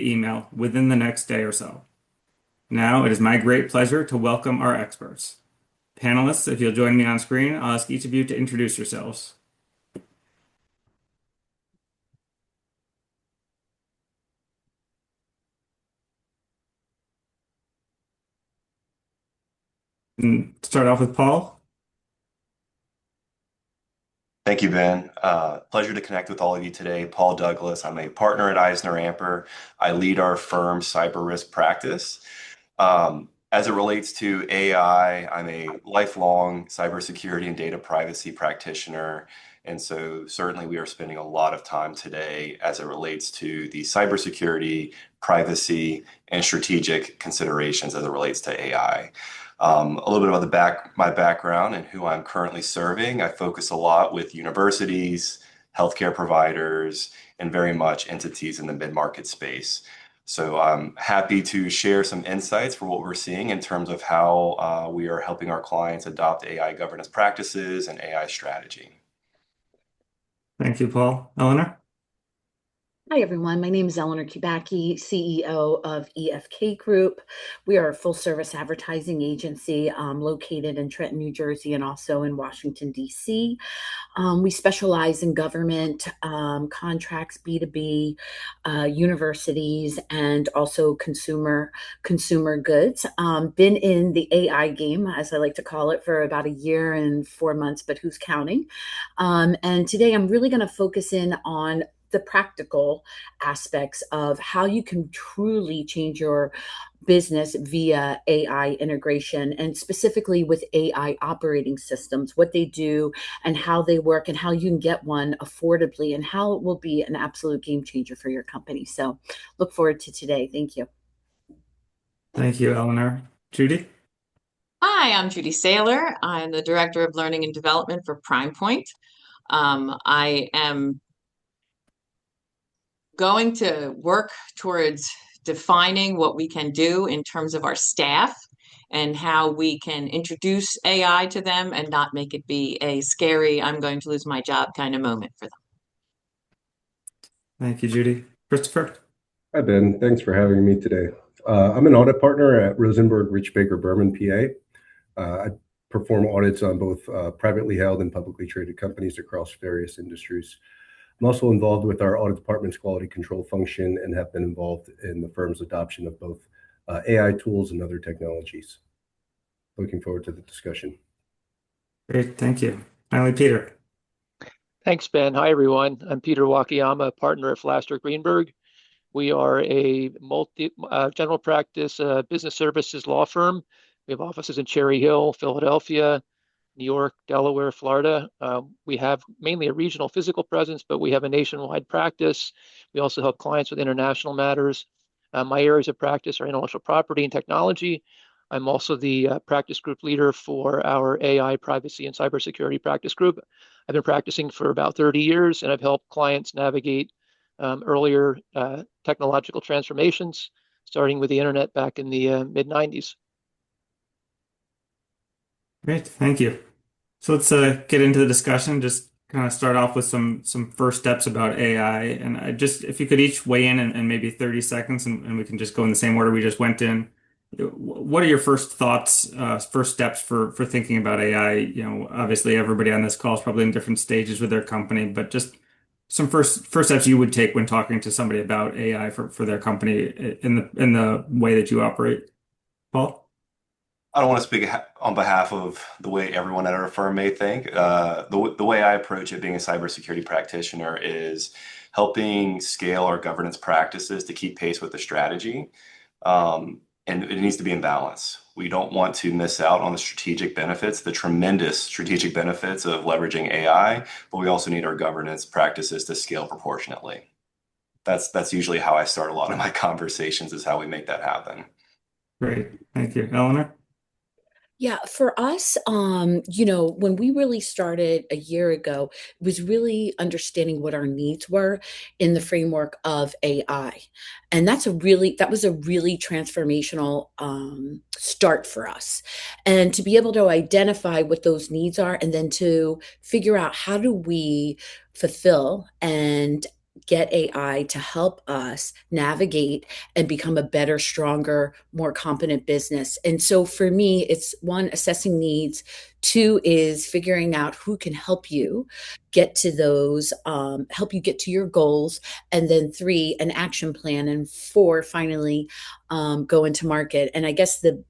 email within the next day or so. Now, it is my great pleasure to welcome our experts. Panelists, if you'll join me on screen, I'll ask each of you to introduce yourselves. And start off with Paul. Thank you, Ben. Pleasure to connect with all of you today. Paul Douglas. I'm a partner at Eisner Amper. I lead our firm's cyber risk practice. As it relates to AI, I'm a lifelong cybersecurity and data privacy practitioner. And so certainly we are spending a lot of time today as it relates to the cybersecurity, privacy, and strategic considerations as it relates to AI. A little bit about my background and who I'm currently serving. I focus a lot with universities, healthcare providers, and very much entities in the mid-market space. So I'm happy to share some insights for what we're seeing in terms of how we are helping our clients adopt AI governance practices and AI strategy. Thank you, Paul. Eleanor? Hi, everyone. My name is Eleanor Kubacki, CEO of EFK Group. We are a full-service advertising agency located in Trenton, New Jersey, and also in Washington, D.C. We specialize in government contracts, B2B, universities, and also consumer goods. Been in the AI game, as I like to call it, for about a year and 4 months, but who's counting? And today I'm really going to focus in on the practical aspects of how you can truly change your business via AI integration, and specifically with AI operating systems, what they do and how they work, and how you can get one affordably, and how it will be an absolute game changer for your company. So look forward to today. Thank you. Thank you, Eleanor. Judy? Hi, I'm Judy Saylor. I'm the Director of Learning and Development for PrimePoint. I am going to work towards defining what we can do in terms of our staff and how we can introduce AI to them and not make it be a scary, I'm going to lose my job kind of moment for them. Thank you, Judy. Christopher? Hi, Ben. Thanks for having me today. I'm an audit partner at Rosenberg Rich Baker Berman, PA. I perform audits on both privately held and publicly traded companies across various industries. I'm also involved with our audit department's quality control function and have been involved in the firm's adoption of both AI tools and other technologies. Looking forward to the discussion. Great, thank you. Finally, Peter. Thanks, Ben. Hi, everyone. I'm Peter Wakiyama, partner at Flaster Greenberg. We are a general practice business services law firm. We have offices in Cherry Hill, Philadelphia, New York, Delaware, Florida. We have mainly a regional physical presence, but we have a nationwide practice. We also help clients with international matters. My areas of practice are intellectual property and technology. I'm also the practice group leader for our AI privacy and cybersecurity practice group. I've been practicing for about 30 years, and I've helped clients navigate earlier technological transformations, starting with the internet back in the mid-90s. Great, thank you. So let's get into the discussion. Just kind of start off with some first steps about AI. And if you could each weigh in maybe 30 seconds, and we can just go in the same order we just went in. What are your first thoughts, first steps for thinking about AI? Obviously everybody on this call is probably in different stages with their company, but just some first steps you would take when talking to somebody about AI for their company in the way that you operate. Paul? I don't want to speak on behalf of the way everyone at our firm may think. The way I approach it, being a cybersecurity practitioner, is helping scale our governance practices to keep pace with the strategy. And it needs to be in balance. We don't want to miss out on the strategic benefits, the tremendous strategic benefits of leveraging AI, but we also need our governance practices to scale proportionately. That's usually how I start a lot of my conversations, is how we make that happen. Great, thank you. Eleanor? Yeah, for us, when we really started a year ago, it was really understanding what our needs were in the framework of AI. And that was a really transformational start for us. And to be able to identify what those needs are, and then to figure out how do we fulfill and get AI to help us navigate and become a better, stronger, more competent business. And so for me, it's one, assessing needs. Two is figuring out who can help you get to those, help you get to your goals. And then three, an action plan. And four, finally, go into market. And I guess the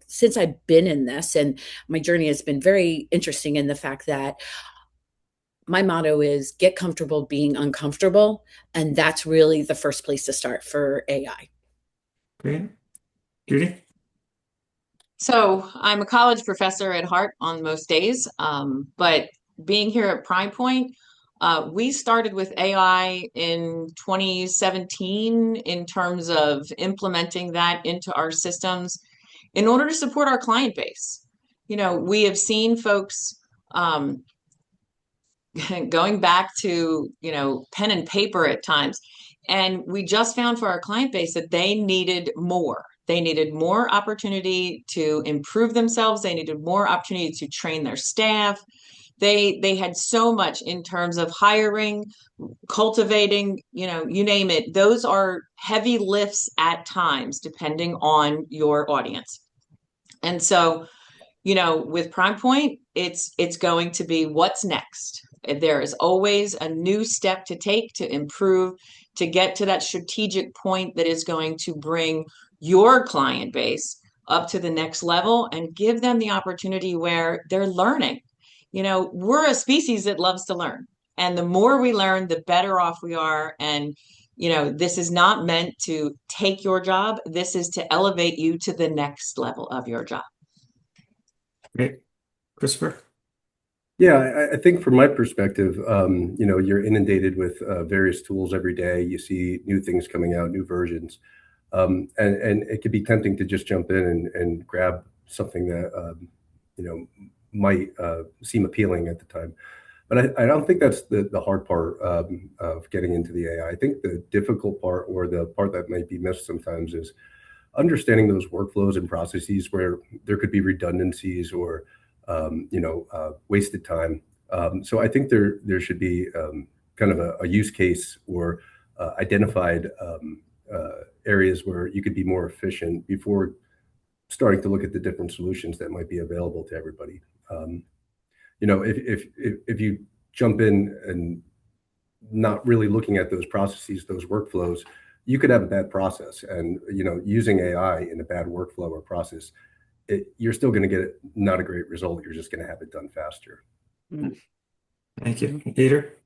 since I've been in this, and my journey has been very interesting in the fact that my motto is get comfortable being uncomfortable. And that's really the first place to start for AI. Great. Judy? So I'm a college professor at heart on most days, but being here at Prime Point, we started with AI in 2017 in terms of implementing that into our systems in order to support our client base. You know, we have seen folks going back to, you know, pen and paper at times. And we just found for our client base that they needed more. They needed more opportunity to improve themselves. They needed more opportunity to train their staff. They had so much in terms of hiring, cultivating, you know, you name it. Those are heavy lifts at times, depending on your audience. And so, you know, with Prime Point, it's going to be what's next. There is always a new step to take to improve, to get to that strategic point that is going to bring your client base up to the next level and give them the opportunity where they're learning. You know, we're a species that loves to learn. And the more we learn, the better off we are. And, you know, this is not meant to take your job. This is to elevate you to the next level of your job. Great. Christopher? Yeah, I think from my perspective, you know, you're inundated with various tools every day. You see new things coming out, new versions, and it could be tempting to just jump in and grab something that you know might seem appealing at the time. But I don't think that's the hard part of getting into the AI. I think the difficult part, or the part that might be missed sometimes, is understanding those workflows and processes where there could be redundancies or you know, wasted time. So I think there should be kind of a use case or identified areas where you could be more efficient before starting to look at the different solutions that might be available to everybody. You know, if you jump in and not really looking at those processes, those workflows, you could have a bad process. And, you know, using AI in a bad workflow or process, you're still going to get not a great result. You're just going to have it done faster. Thank you. Peter?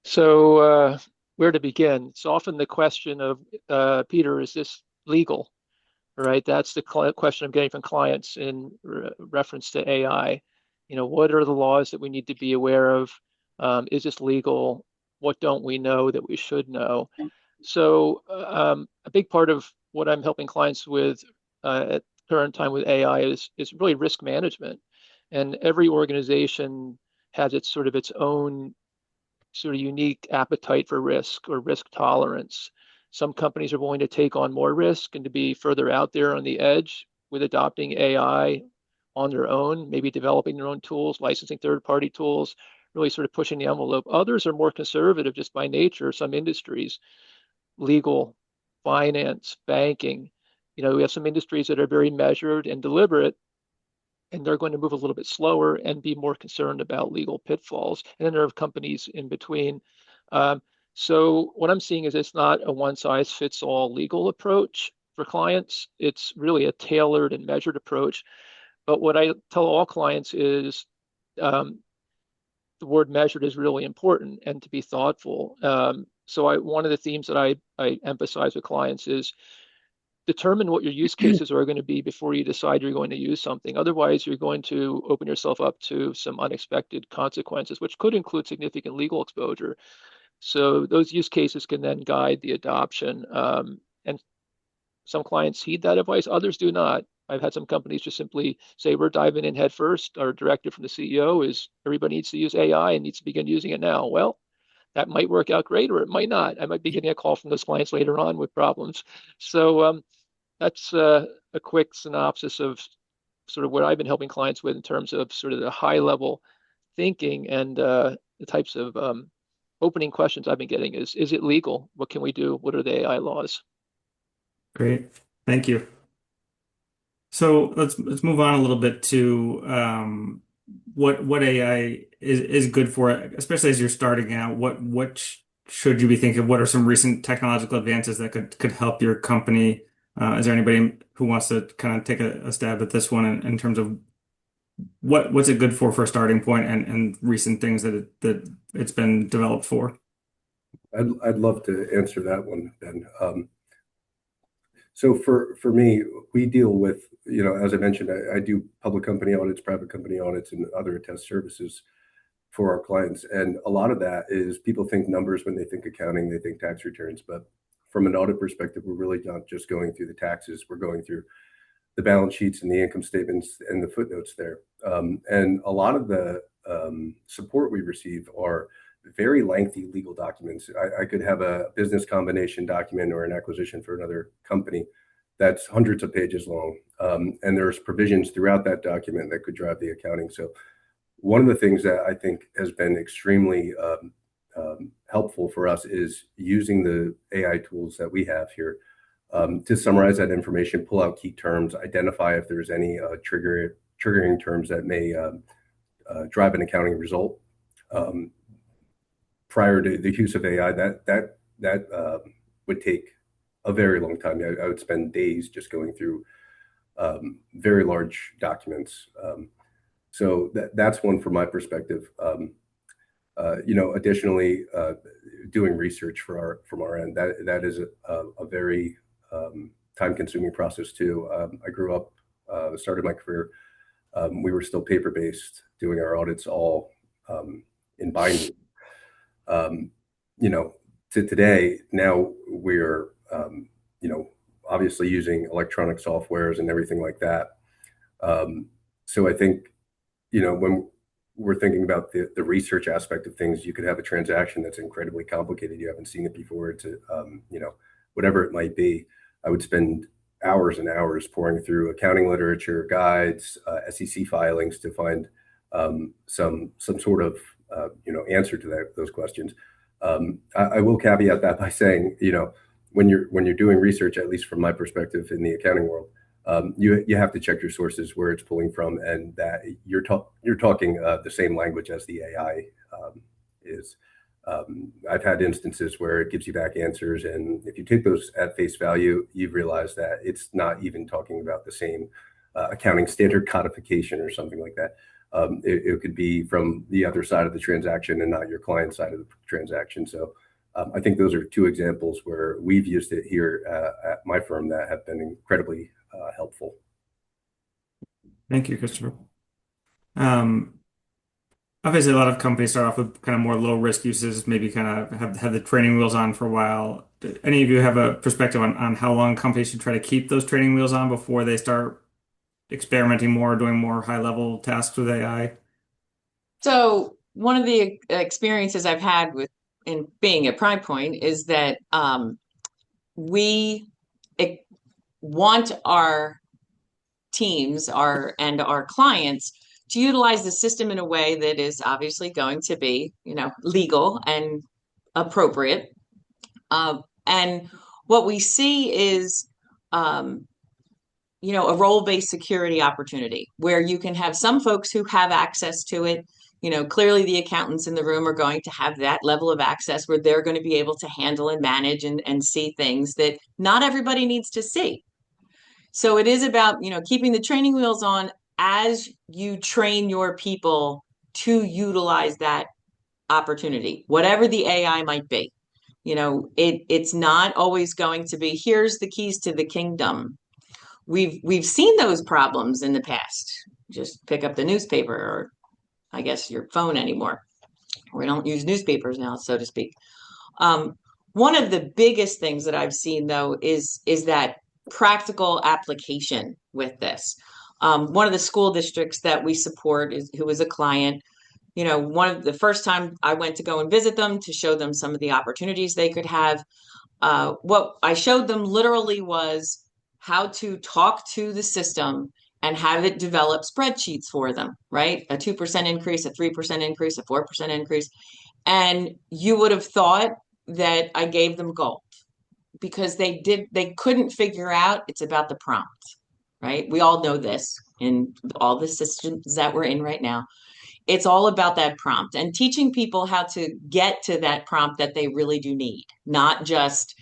So where to begin? It's often the question of, Peter, is this legal? Right? That's the question I'm getting from clients in reference to AI. You know, what are the laws that we need to be aware of? Is this legal? What don't we know that we should know? So a big part of what I'm helping clients with at current time with AI is really risk management. And every organization has its own sort of unique appetite for risk or risk tolerance. Some companies are willing to take on more risk and to be further out there on the edge with adopting AI on their own, maybe developing their own tools, licensing third-party tools, really sort of pushing the envelope. Others are more conservative just by nature. Some industries, legal, finance, banking, you know, we have some industries that are very measured and deliberate, and they're going to move a little bit slower and be more concerned about legal pitfalls. And then there are companies in between. So what I'm seeing is it's not a one-size-fits-all legal approach for clients. It's really a tailored and measured approach. But what I tell all clients is the word measured is really important, and to be thoughtful. So one of the themes that I emphasize with clients is determine what your use cases are going to be before you decide you're going to use something. Otherwise, you're going to open yourself up to some unexpected consequences, which could include significant legal exposure. So those use cases can then guide the adoption. And some clients heed that advice, others do not. I've had some companies just simply say, we're diving in head first. Our directive from the CEO is everybody needs to use AI and needs to begin using it now. Well, that might work out great, or it might not. I might be getting a call from those clients later on with problems. So that's a quick synopsis of sort of what I've been helping clients with in terms of sort of the high level thinking and the types of opening questions I've been getting is it legal? What can we do? What are the AI laws? Great. Thank you. So let's move on a little bit to what AI is good for, especially as you're starting out. Should you be thinking? What are some recent technological advances that could help your company? Is there anybody who wants to kind of take a stab at this one in terms of what's it good for a starting point and recent things that it's been developed for? I'd love to answer that one, Ben. So for me, we deal with, as I mentioned, I do public company audits, private company audits, and other attest services for our clients. And a lot of that is people think numbers when they think accounting, they think tax returns. But from an audit perspective, we're really not just going through the taxes. We're going through the balance sheets and the income statements and the footnotes there. And a lot of the support we receive are very lengthy legal documents. I could have a business combination document or an acquisition for another company that's hundreds of pages long. And there's provisions throughout that document that could drive the accounting. So one of the things that I think has been extremely helpful for us is using the AI tools that we have here to summarize that information, pull out key terms, identify if there's any triggering terms that may drive an accounting result. Prior to the use of AI, that would take a very long time. I would spend days just going through very large documents. So that's one from my perspective. Additionally, doing research from our end, that is a very time-consuming process too. I grew up, started my career. We were still paper-based, doing our audits all in binding. To today, now we're, obviously using electronic softwares and everything like that. So I think, when we're thinking about the research aspect of things, you could have a transaction that's incredibly complicated. You haven't seen it before. It's whatever it might be. I would spend hours and hours pouring through accounting literature, guides, SEC filings to find some sort of answer to those questions. I will caveat that by saying, when you're doing research, at least from my perspective in the accounting world, you have to check your sources, where it's pulling from, and that you're talking the same language as the AI is. I've had instances where it gives you back answers, and if you take those at face value, you realize that it's not even talking about the same accounting standard codification or something like that. It could be from the other side of the transaction and not your client's side of the transaction. So I think those are two examples where we've used it here at my firm that have been incredibly helpful. Thank you, Christopher. Obviously, a lot of companies start off with kind of more low risk uses, maybe kind of have the training wheels on for a while. Do any of you have a perspective on how long companies should try to keep those training wheels on before they start experimenting more, doing more high level tasks with AI? So one of the experiences I've had in being at Prime Point is that we want our teams and our clients to utilize the system in a way that is obviously going to be, legal and appropriate. And what we see is, a role-based security opportunity where you can have some folks who have access to it. Clearly the accountants in the room are going to have that level of access where they're going to be able to handle and manage and see things that not everybody needs to see. So it is about, keeping the training wheels on as you train your people to utilize that opportunity, whatever the AI might be. It's not always going to be, here's the keys to the kingdom. We've seen those problems in the past. Just pick up the newspaper, or I guess your phone anymore. We don't use newspapers now, so to speak. One of the biggest things that I've seen, though, is that practical application with this. One of the school districts that we support who is a client, one of the first time I went to go and visit them to show them some of the opportunities they could have, what I showed them literally was how to talk to the system and have it develop spreadsheets for them, right? A 2% increase, a 3% increase, a 4% increase. And you would have thought that I gave them gold because they couldn't figure out it's about the prompt, right? We all know this in all the systems that we're in right now. It's all about that prompt and teaching people how to get to that prompt that they really do need, not just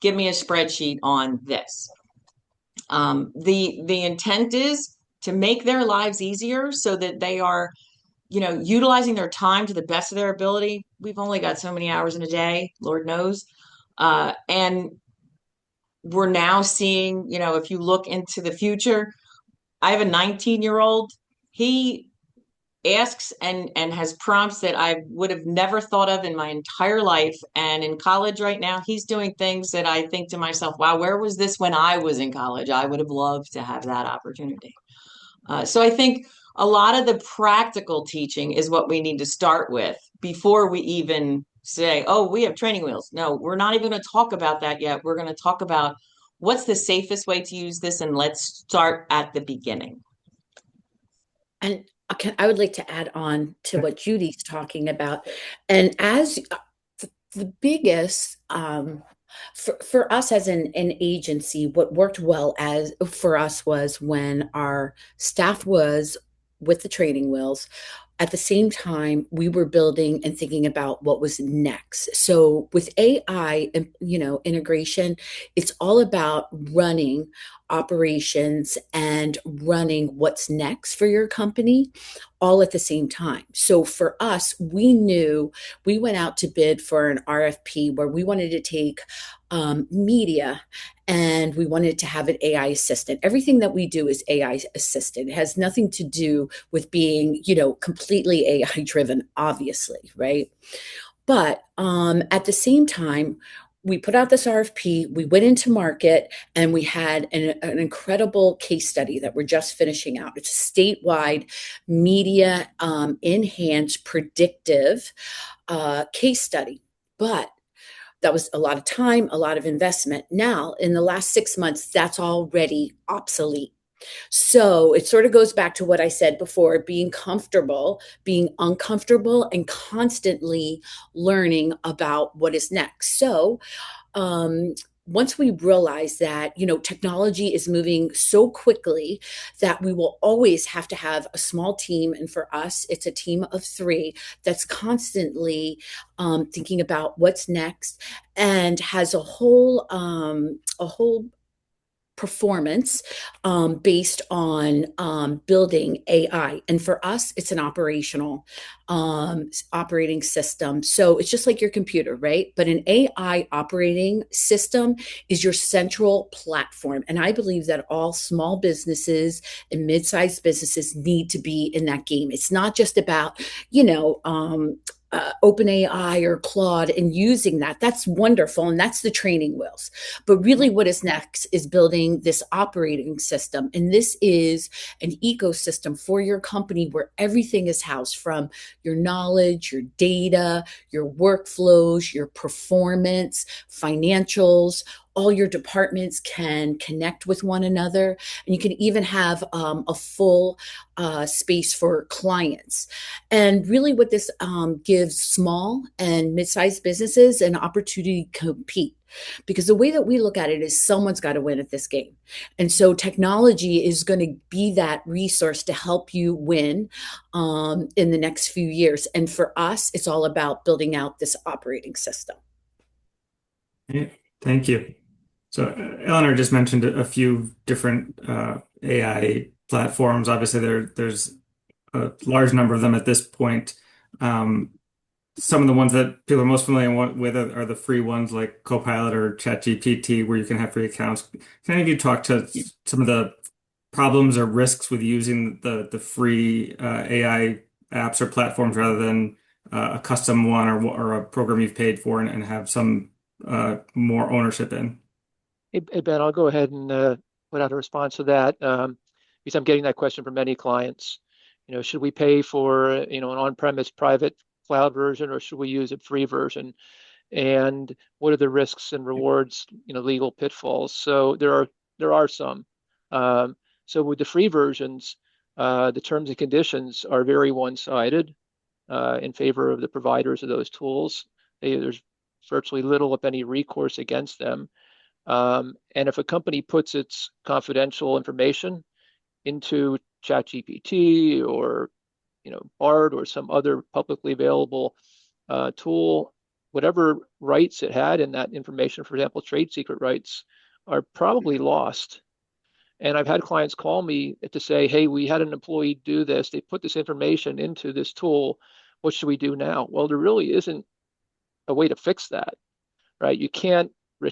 give me a spreadsheet on this. The intent is to make their lives easier so that they are, utilizing their time to the best of their ability. We've only got so many hours in a day, Lord knows. And we're now seeing, if you look into the future, I have a 19-year-old. He asks and has prompts that I would have never thought of in my entire life. And in college right now, he's doing things that I think to myself, wow, where was this when I was in college? I would have loved to have that opportunity. So I think a lot of the practical teaching is what we need to start with before we even say, oh, we have training wheels. No, we're not even going to talk about that yet. We're going to talk about what's the safest way to use this, and let's start at the beginning. And I would like to add on to what Judy's talking about. And as the biggest, for us as an agency, what worked well for us was when our staff was with the training wheels. At the same time, we were building and thinking about what was next. So with AI, integration, it's all about running operations and running what's next for your company all at the same time. So for us, we knew we went out to bid for an RFP where we wanted to take media and we wanted to have an AI assistant. Everything that we do is AI assisted. It has nothing to do with being, completely AI driven, obviously, right? But at the same time, we put out this RFP, we went into market, and we had an incredible case study that we're just finishing out. It's a statewide media enhanced predictive case study. But that was a lot of time, a lot of investment. Now, in the last 6 months, that's already obsolete. So it sort of goes back to what I said before, being comfortable, being uncomfortable, and constantly learning about what is next. So once we realize that, technology is moving so quickly that we will always have to have a small team. And for us, it's a team of 3 that's constantly thinking about what's next and has a whole performance based on building AI. And for us, it's an operational operating system. So it's just like your computer, right? But an AI operating system is your central platform. And I believe that all small businesses and mid-sized businesses need to be in that game. It's not just about, OpenAI or Claude and using that. That's wonderful. And that's the training wheels. But really what is next is building this operating system. And this is an ecosystem for your company where everything is housed, from your knowledge, your data, your workflows, your performance, financials. All your departments can connect with one another, and you can even have a full space for clients. And really what this gives small and mid-sized businesses an opportunity to compete, because the way that we look at it is someone's got to win at this game. And so technology is going to be that resource to help you win in the next few years. And for us, it's all about building out this operating system. Thank you. So Eleanor just mentioned a few different AI platforms. Obviously, there's a large number of them at this point. Some of the ones that people are most familiar with are the free ones like Copilot or ChatGPT, where you can have free accounts. Can any of you talk to some of the problems or risks with using the free AI apps or platforms rather than a custom one or a program you've paid for and have some more ownership in? Hey, Ben, I'll go ahead and put out a response to that because I'm getting that question from many clients. Should we pay for an on-premise private cloud version, or should we use a free version? And what are the risks and rewards, legal pitfalls? So there are some. So with the free versions, the terms and conditions are very one-sided. in favor of the providers of those tools. There's virtually little, if any, recourse against them. And if a company puts its confidential information into ChatGPT or BARD or some other publicly available tool, whatever rights it had in that information, for example, trade secret rights, are probably lost. And I've had clients call me to say, hey, we had an employee do this. They put this information into this tool. What should we do now? Well, there really isn't a way to fix that, right? You can't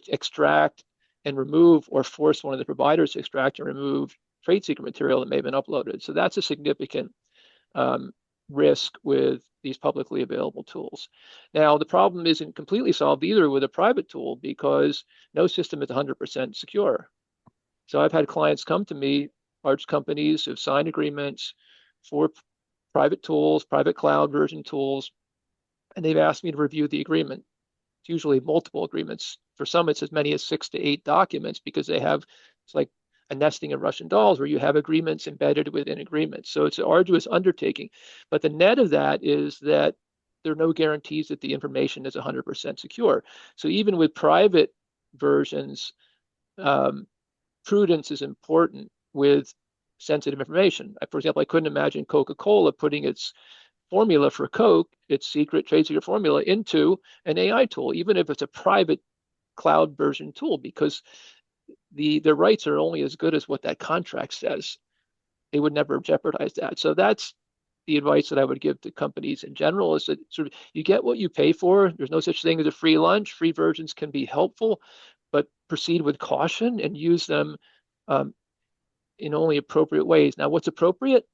extract and remove or force one of the providers to extract and remove trade secret material that may have been uploaded. So that's a significant risk with these publicly available tools. Now, the problem isn't completely solved either with a private tool, because no system is 100% secure. So I've had clients come to me, large companies who've signed agreements for private tools, private cloud version tools, and they've asked me to review the agreement. It's usually multiple agreements. For some, it's as many as 6 to 8 documents, because it's like a nesting of Russian dolls where you have agreements embedded within agreements. So it's an arduous undertaking. But the net of that is that there are no guarantees that the information is 100% secure. So even with private versions, prudence is important with sensitive information. For example, I couldn't imagine Coca-Cola putting its formula for Coke, its trade secret formula, into an AI tool, even if it's a private cloud version tool, because their rights are only as good as what that contract says. They would never jeopardize that. So that's the advice that I would give to companies in general, is that sort of you get what you pay for. There's no such thing as a free lunch. Free versions can be helpful, but proceed with caution and use them in only appropriate ways. Now, what's appropriate?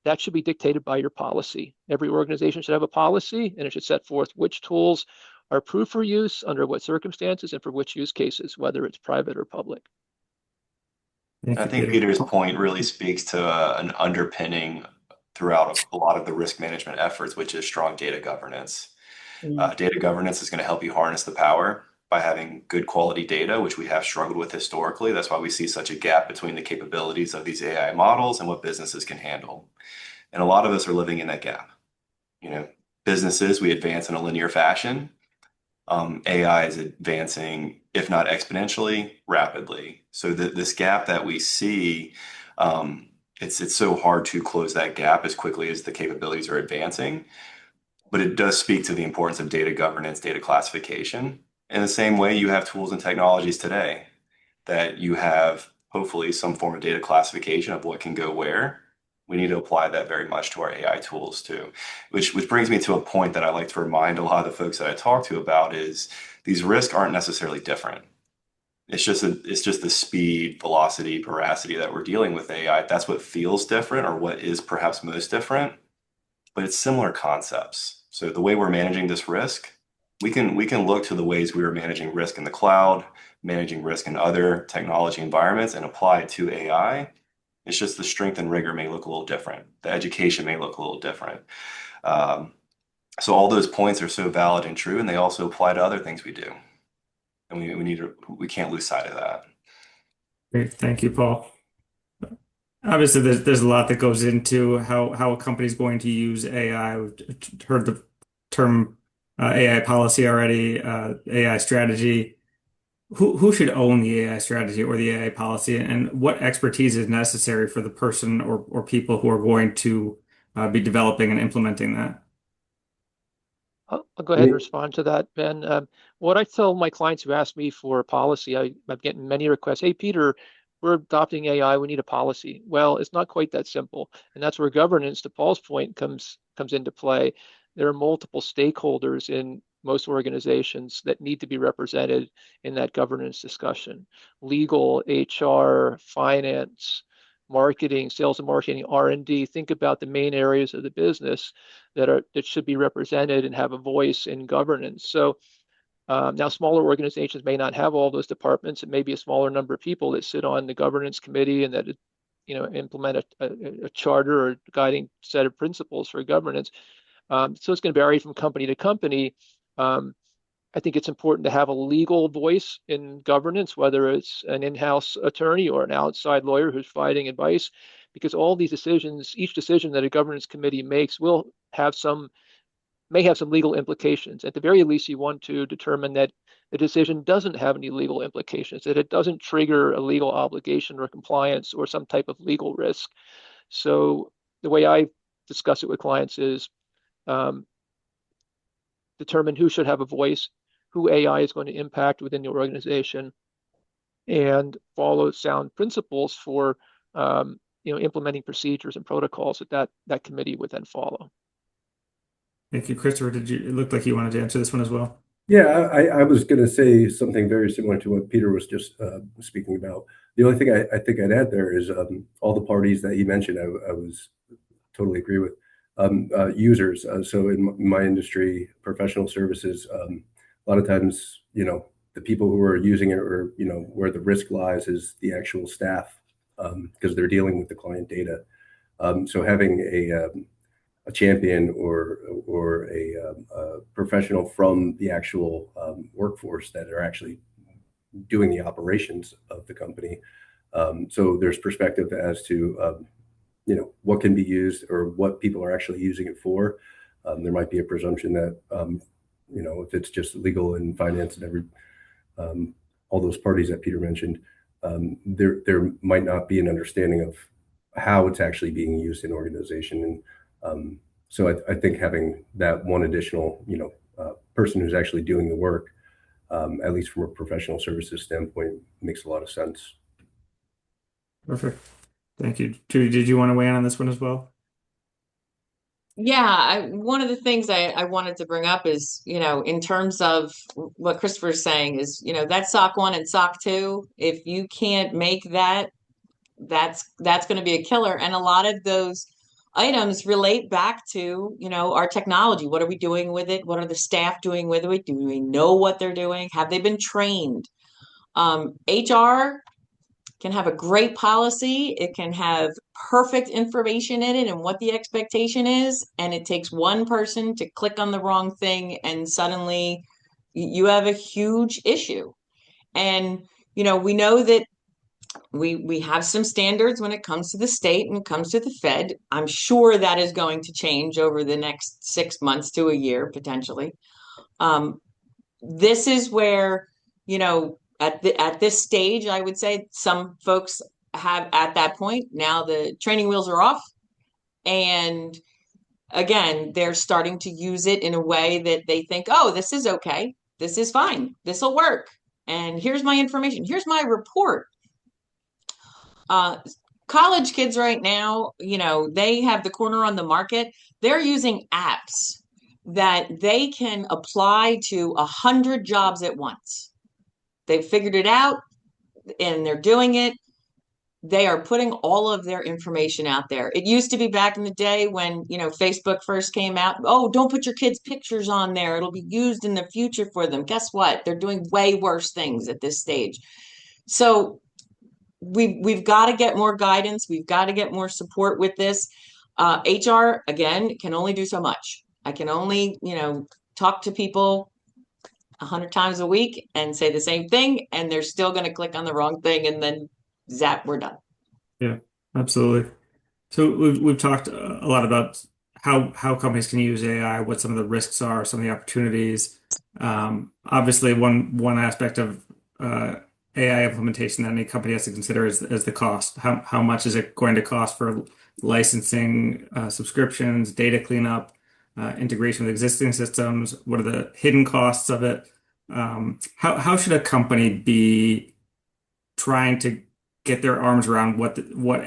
That should be dictated by your policy. Every organization should have a policy, and it should set forth which tools are approved for use, under what circumstances, and for which use cases, whether it's private or public. I think Peter's point really speaks to an underpinning throughout a lot of the risk management efforts, which is strong data governance. Data governance is going to help you harness the power by having good quality data, which we have struggled with historically. That's why we see such a gap between the capabilities of these AI models and what businesses can handle. And a lot of us are living in that gap. Businesses, we advance in a linear fashion. AI is advancing, if not exponentially, rapidly. So this gap that we see, it's so hard to close that gap as quickly as the capabilities are advancing. But it does speak to the importance of data governance, data classification. In the same way, you have tools and technologies today that you have, hopefully, some form of data classification of what can go where. We need to apply that very much to our AI tools too, which brings me to a point that I like to remind a lot of the folks that I talk to about is these risks aren't necessarily different. It's just the speed, velocity, veracity that we're dealing with AI. That's what feels different, or what is perhaps most different, but it's similar concepts. So the way we're managing this risk, we can look to the ways we were managing risk in the cloud, managing risk in other technology environments, and apply it to AI. It's just the strength and rigor may look a little different. The education may look a little different. So all those points are so valid and true, and they also apply to other things we do. And we can't lose sight of that. Great. Thank you, Paul. Obviously, there's a lot that goes into how a company is going to use AI. We've heard the term AI policy already, AI strategy. Who should own the AI strategy or the AI policy, and what expertise is necessary for the person or people who are going to be developing and implementing that? I'll go ahead and respond to that, Ben. What I tell my clients who ask me for a policy, I'm getting many requests. Hey, Peter, we're adopting AI. We need a policy. Well, it's not quite that simple, and that's where governance, to Paul's point, comes into play. There are multiple stakeholders in most organizations that need to be represented in that governance discussion: legal, HR, finance, marketing, sales and marketing, R&D. Think about the main areas of the business that should be represented and have a voice in governance. So now smaller organizations may not have all those departments. It may be a smaller number of people that sit on the governance committee and that implement a charter or guiding set of principles for governance. So it's going to vary from company to company. I think it's important to have a legal voice in governance, whether it's an in-house attorney or an outside lawyer who's providing advice, because all these decisions, each decision that a governance committee makes may have some legal implications. At the very least, you want to determine that the decision doesn't have any legal implications, that it doesn't trigger a legal obligation or compliance or some type of legal risk. So the way I discuss it with clients is determine who should have a voice, who AI is going to impact within the organization, and follow sound principles for implementing procedures and protocols that committee would then follow. Thank you, Christopher. It looked like you wanted to answer this one as well? Yeah, I was going to say something very similar to what Peter was just speaking about. The only thing I think I'd add there is all the parties that you mentioned, I was totally agree with. Users. So in my industry, professional services, a lot of times, the people who are using it, or where the risk lies, is the actual staff, because they're dealing with the client data. So having a champion or a professional from the actual workforce that are actually doing the operations of the company. So there's perspective as to what can be used or what people are actually using it for. There might be a presumption that if it's just legal and finance and all those parties that Peter mentioned, there might not be an understanding of how it's actually being used in organization. And so I think having that one additional person who's actually doing the work, at least from a professional services standpoint, makes a lot of sense. Perfect. Thank you. Judy, did you want to weigh in on this one as well? Yeah, one of the things I wanted to bring up is, in terms of what Christopher's saying is, that SOC 1 and SOC 2, if you can't make that, that's going to be a killer. And a lot of those items relate back to, our technology. What are we doing with it? What are the staff doing with it? Do we know what they're doing? Have they been trained? HR can have a great policy. It can have perfect information in it and what the expectation is. And it takes one person to click on the wrong thing, and suddenly you have a huge issue. And, we know that we have some standards when it comes to the state and comes to the Fed. I'm sure that is going to change over the next 6 months to a year, potentially. This is where, at this stage, I would say some folks have, at that point, now the training wheels are off. And again, they're starting to use it in a way that they think, oh, this is okay. This is fine. This will work. And here's my information. Here's my report. College kids right now, they have the corner on the market. They're using apps that they can apply to 100 jobs at once. They've figured it out and they're doing it. They are putting all of their information out there. It used to be back in the day when, Facebook first came out. Oh, don't put your kids' pictures on there. It'll be used in the future for them. Guess what? They're doing way worse things at this stage. So we've got to get more guidance. We've got to get more support with this. HR, again, can only do so much. I can only, talk to people 100 times a week and say the same thing, and they're still going to click on the wrong thing, and then zap, we're done. Yeah, absolutely. So we've talked a lot about how companies can use AI, what some of the risks are, some of the opportunities. Obviously, one aspect of AI implementation that any company has to consider is the cost. How much is it going to cost for licensing, subscriptions, data cleanup, integration with existing systems? What are the hidden costs of it? How should a company be trying to get their arms around what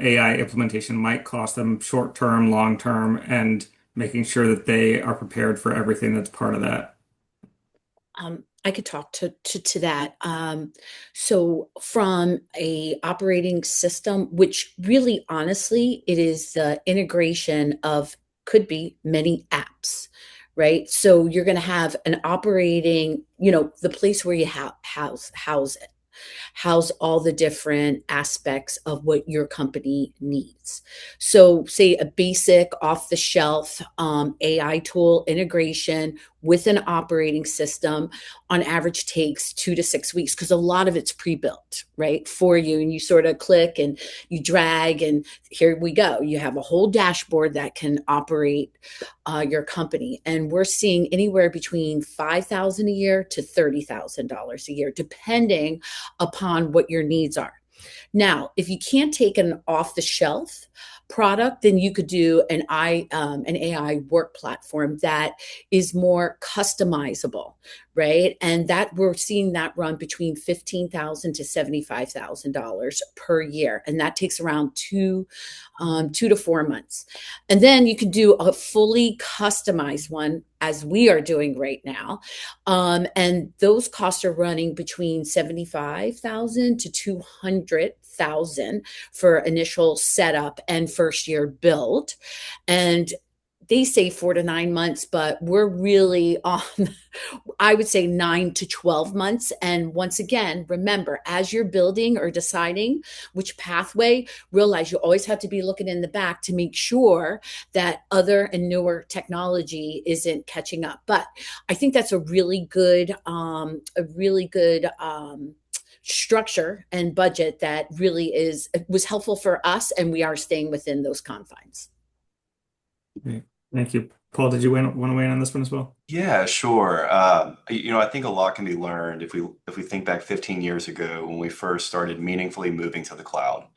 AI implementation might cost them short term, long term, and making sure that they are prepared for everything that's part of that? I could talk to that. So from a operating system, which really honestly, it is the integration of, could be many apps, right? So you're going to have an operating, the place where you house all the different aspects of what your company needs. So say a basic off-the-shelf AI tool integration with an operating system on average takes 2 to 6 weeks, because a lot of it's pre-built, right, for you. And you sort of click and you drag, and here we go. You have a whole dashboard that can operate your company. And we're seeing anywhere between $5,000 a year to $30,000 a year, depending upon what your needs are. Now, if you can't take an off-the-shelf product, then you could do an AI work platform that is more customizable, right? And that we're seeing that run between $15,000 to $75,000 per year, and that takes around 2 to 4 months. And then you can do a fully customized one, as we are doing right now, and those costs are running between $75,000 to $200,000 for initial setup and first year build. And they say 4 to 9 months, but we're really on, I would say 9 to 12 months. And once again, remember, as you're building or deciding which pathway, realize you always have to be looking in the back to make sure that other and newer technology isn't catching up. But I think that's a really good structure and budget that really was helpful for us, and we are staying within those confines. Great. Thank you. Paul, did you want to weigh in on this one as well? Yeah, sure. I think a lot can be learned if we think back 15 years ago when we first started meaningfully moving to the cloud.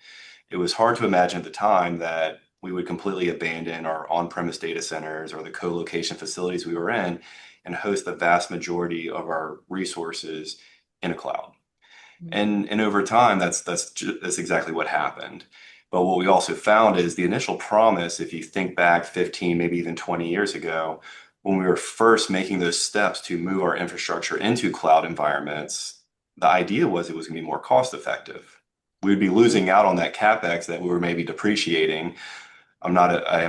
It was hard to imagine at the time that we would completely abandon our on-premise data centers or the co-location facilities we were in and host the vast majority of our resources in a cloud. And over time, that's exactly what happened. But what we also found is the initial promise, if you think back 15, maybe even 20 years ago, when we were first making those steps to move our infrastructure into cloud environments, the idea was it was going to be more cost effective. We'd be losing out on that CapEx that we were maybe depreciating. I am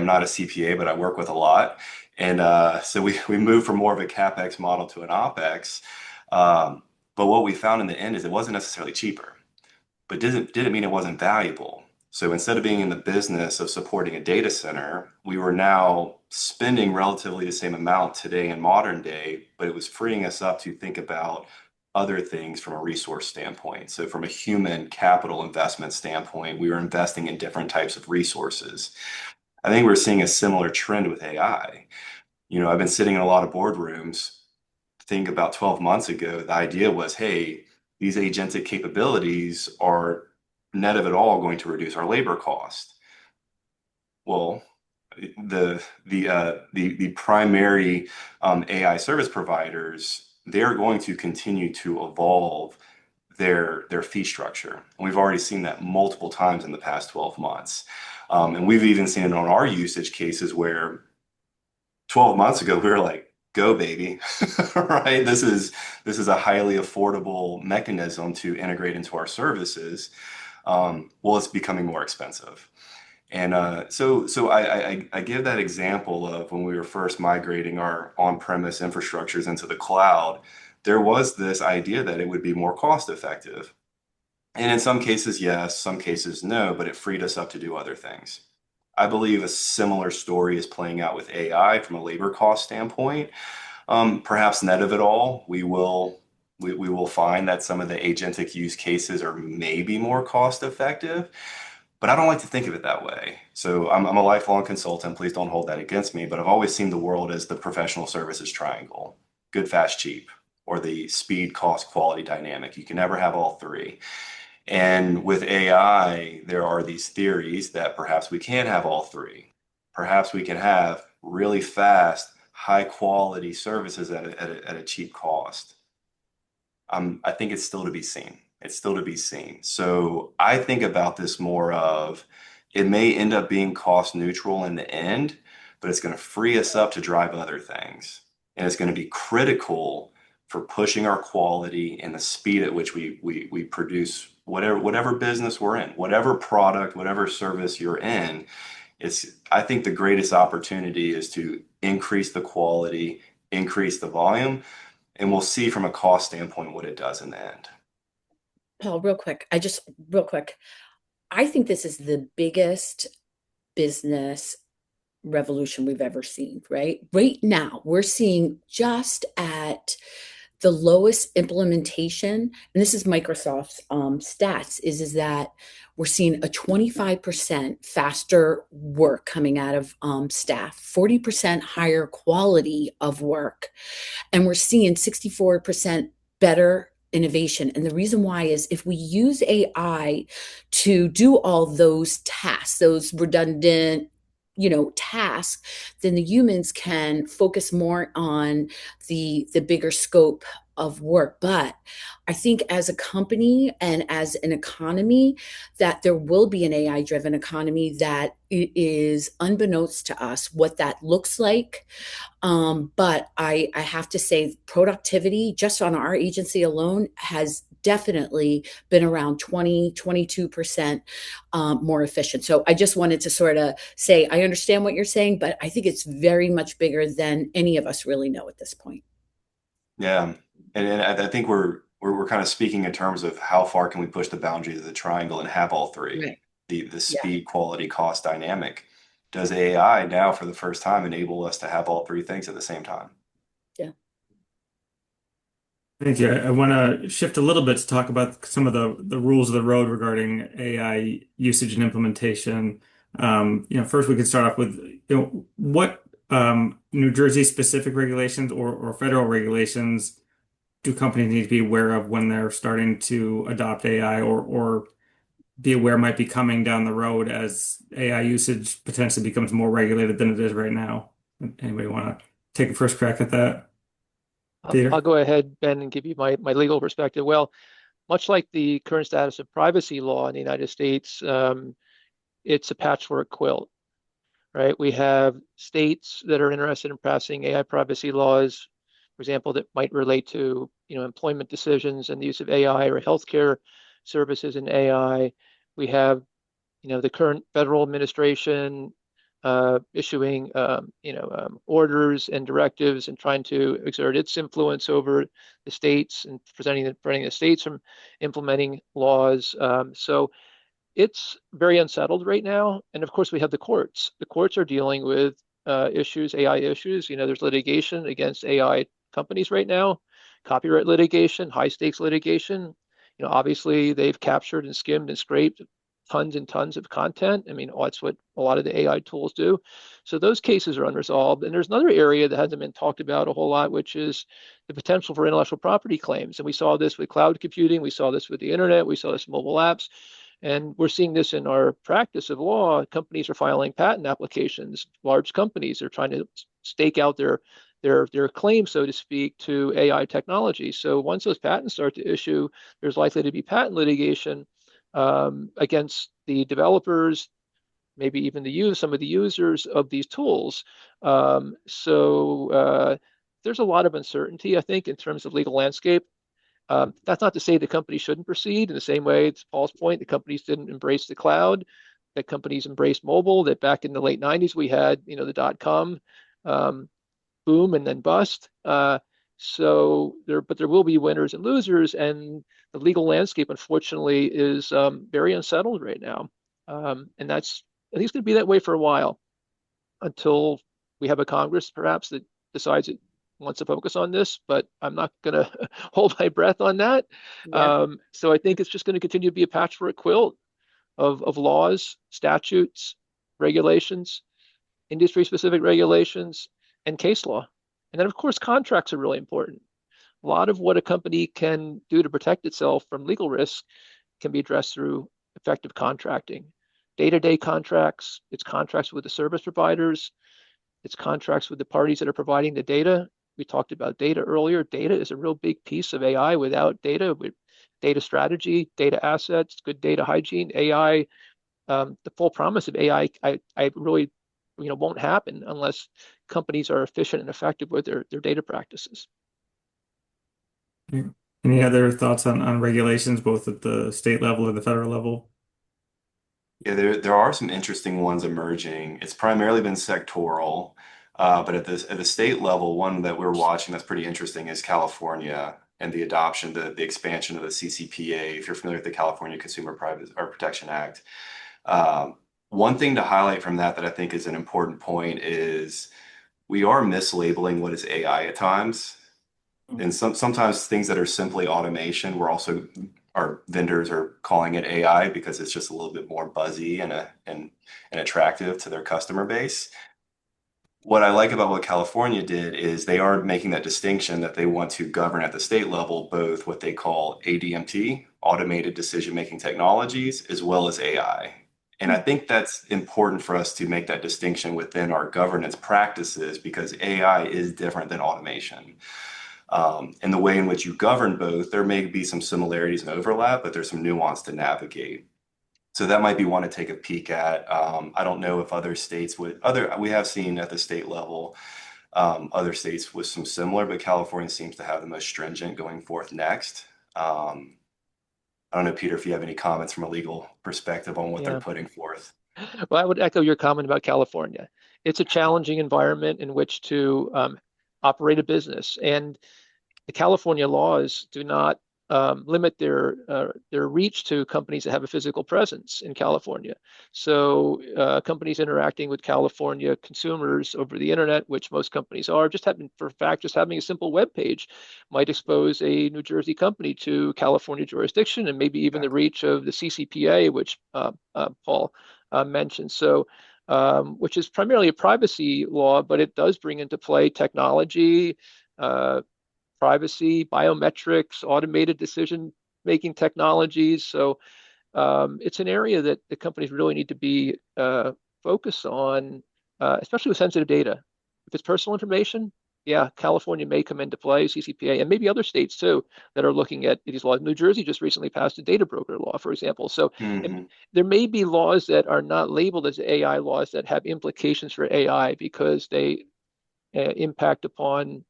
not a CPA, but I work with a lot. And so we moved from more of a CapEx model to an OpEx. But what we found in the end is it wasn't necessarily cheaper, but didn't mean it wasn't valuable. So instead of being in the business of supporting a data center, we were now spending relatively the same amount today in modern day, but it was freeing us up to think about other things from a resource standpoint. So from a human capital investment standpoint, we were investing in different types of resources. I think we're seeing a similar trend with AI. I've been sitting in a lot of boardrooms. Think about 12 months ago, the idea was, hey, these agentic capabilities are net of it all going to reduce our labor cost. Well, the primary AI service providers, they're going to continue to evolve their fee structure. And we've already seen that multiple times in the past 12 months. And we've even seen it on our usage cases where 12 months ago, we were like, go baby, right? This is a highly affordable mechanism to integrate into our services. Well, it's becoming more expensive. And so I give that example of when we were first migrating our on-premise infrastructures into the cloud, there was this idea that it would be more cost effective. And in some cases, yes, some cases, no, but it freed us up to do other things. I believe a similar story is playing out with AI from a labor cost standpoint. Perhaps net of it all, we will find that some of the agentic use cases are maybe more cost effective, but I don't like to think of it that way. So I'm a lifelong consultant. Please don't hold that against me, but I've always seen the world as the professional services triangle: good, fast, cheap, or the speed, cost, quality dynamic. You can never have all three. And with AI, there are these theories that perhaps we can have all three. Perhaps we can have really fast, high quality services at a cheap cost. I think it's still to be seen. It's still to be seen. So I think about this more of, it may end up being cost neutral in the end, but it's going to free us up to drive other things. And it's going to be critical for pushing our quality and the speed at which we produce whatever business we're in, whatever product, whatever service you're in. I think the greatest opportunity is to increase the quality, increase the volume, and we'll see from a cost standpoint what it does in the end. Paul, real quick, I think this is the biggest business revolution we've ever seen, right? Right now, we're seeing just at the lowest implementation, and this is Microsoft's stats, is that we're seeing a 25% faster work coming out of staff, 40% higher quality of work, and we're seeing 64% better innovation. And the reason why is if we use AI to do all those tasks, those redundant, tasks, then the humans can focus more on the bigger scope of work. But I think as a company and as an economy, that there will be an AI driven economy that it is unbeknownst to us what that looks like. But I have to say, productivity just on our agency alone has definitely been around 22% more efficient. So I just wanted to sort of say, I understand what you're saying, but I think it's very much bigger than any of us really know at this point. Yeah, and I think we're kind of speaking in terms of how far can we push the boundaries of the triangle and have all three, Right. the Yeah. speed, quality, cost dynamic. Does AI now, for the first time, enable us to have all three things at the same time? Yeah. Thank you. I want to shift a little bit to talk about some of the rules of the road regarding AI usage and implementation. First we could start off with, what New Jersey specific regulations or federal regulations do companies need to be aware of when they're starting to adopt AI or be aware might be coming down the road as AI usage potentially becomes more regulated than it is right now? Anybody want to take a first crack at that? Peter? I'll go ahead, Ben, and give you my legal perspective. Well, much like the current status of privacy law in the United States, it's a patchwork quilt, right? We have states that are interested in passing AI privacy laws, for example, that might relate to, employment decisions and the use of AI or healthcare services in AI. We have, the current federal administration issuing, orders and directives and trying to exert its influence over the states and preventing the states from implementing laws. So it's very unsettled right now. And of course, we have the courts. The courts are dealing with issues, AI issues. There's litigation against AI companies right now, copyright litigation, high stakes litigation. Obviously, they've captured and skimmed and scraped tons and tons of content. I mean, that's what a lot of the AI tools do. So those cases are unresolved. And there's another area that hasn't been talked about a whole lot, which is the potential for intellectual property claims. And we saw this with cloud computing. We saw this with the internet. We saw this with mobile apps. And we're seeing this in our practice of law. Companies are filing patent applications. Large companies are trying to stake out their claim, so to speak, to AI technology. So once those patents start to issue, there's likely to be patent litigation against the developers, maybe even some of the users of these tools. So there's a lot of uncertainty, I think, in terms of legal landscape. That's not to say the company shouldn't proceed in the same way, to Paul's point, the companies didn't embrace the cloud, that companies embraced mobile, that back in the late 90s we had, the dot-com boom and then bust. But there will be winners and losers, and the legal landscape, unfortunately, is very unsettled right now. And I think it's going to be that way for a while until we have a Congress, perhaps, that decides it wants to focus on this, but I'm not going to hold my breath on that. Yeah. So I think it's just going to continue to be a patchwork quilt of laws, statutes, regulations, industry-specific regulations, and case law. And then, of course, contracts are really important. A lot of what a company can do to protect itself from legal risk can be addressed through effective contracting. Day-to-day contracts, it's contracts with the service providers, it's contracts with the parties that are providing the data. We talked about data earlier. Data is a real big piece of AI. Without data, with data strategy, data assets, good data hygiene, AI, the full promise of AI, I really, won't happen unless companies are efficient and effective with their data practices. Any other thoughts on regulations, both at the state level or the federal level? Yeah, there are some interesting ones emerging. It's primarily been sectoral, but at the state level, one that we're watching that's pretty interesting is California and the adoption, the expansion of the CCPA. If you're familiar with the California Consumer Protection Act, One thing to highlight from that I think is an important point is we are mislabeling what is AI at times. And sometimes things that are simply automation, our vendors are calling it AI because it's just a little bit more buzzy and attractive to their customer base. What I like about what California did is they are making that distinction that they want to govern at the state level, both what they call ADMT, automated decision-making technologies, as well as AI. And I think that's important for us to make that distinction within our governance practices because AI is different than automation. And the way in which you govern both, there may be some similarities and overlap, but there's some nuance to navigate. So that might be one to take a peek at. I don't know if other states we have seen at the state level, other states with some similar, but California seems to have the most stringent going forth next. I don't know, Peter, if you have any comments from a legal perspective on what they're putting forth. Well, I would echo your comment about California. It's a challenging environment in which to operate a business, and the California laws do not limit their reach to companies that have a physical presence in California. So companies interacting with California consumers over the internet, which most companies are, just having a simple web page might expose a New Jersey company to California jurisdiction and maybe even the reach of the CCPA, which Paul mentioned. So which is primarily a privacy law, but it does bring into play technology, privacy, biometrics, automated decision-making technologies. So it's an area that the companies really need to be focused on, especially with sensitive data. If it's personal information, California may come into play, CCPA, and maybe other states too that are looking at these laws. New Jersey just recently passed a data broker law, for example. So there may be laws that are not labeled as AI laws that have implications for AI because they impact upon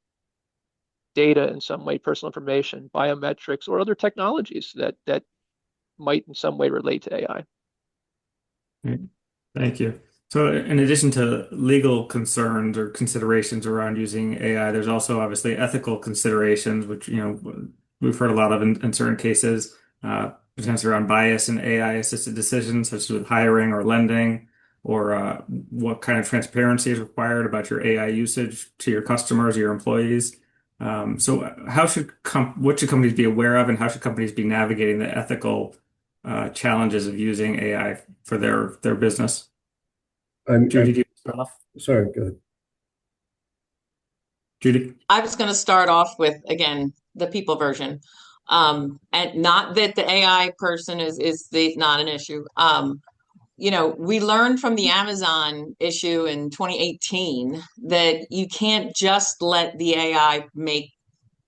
data in some way, personal information, biometrics, or other technologies that might in some way relate to AI. Thank you. So in addition to legal concerns or considerations around using AI, there's also obviously ethical considerations, which, we've heard a lot of in certain cases, potentially around bias in AI-assisted decisions, such as with hiring or lending, or what kind of transparency is required about your AI usage to your customers, your employees. So what should companies be aware of, and how should companies be navigating the ethical challenges of using AI for their business? Judy, do you start off? Sorry, go ahead. Judy? I was going to start off with, again, the people version. And not that the AI person is not an issue. We learned from the Amazon issue in 2018 that you can't just let the AI make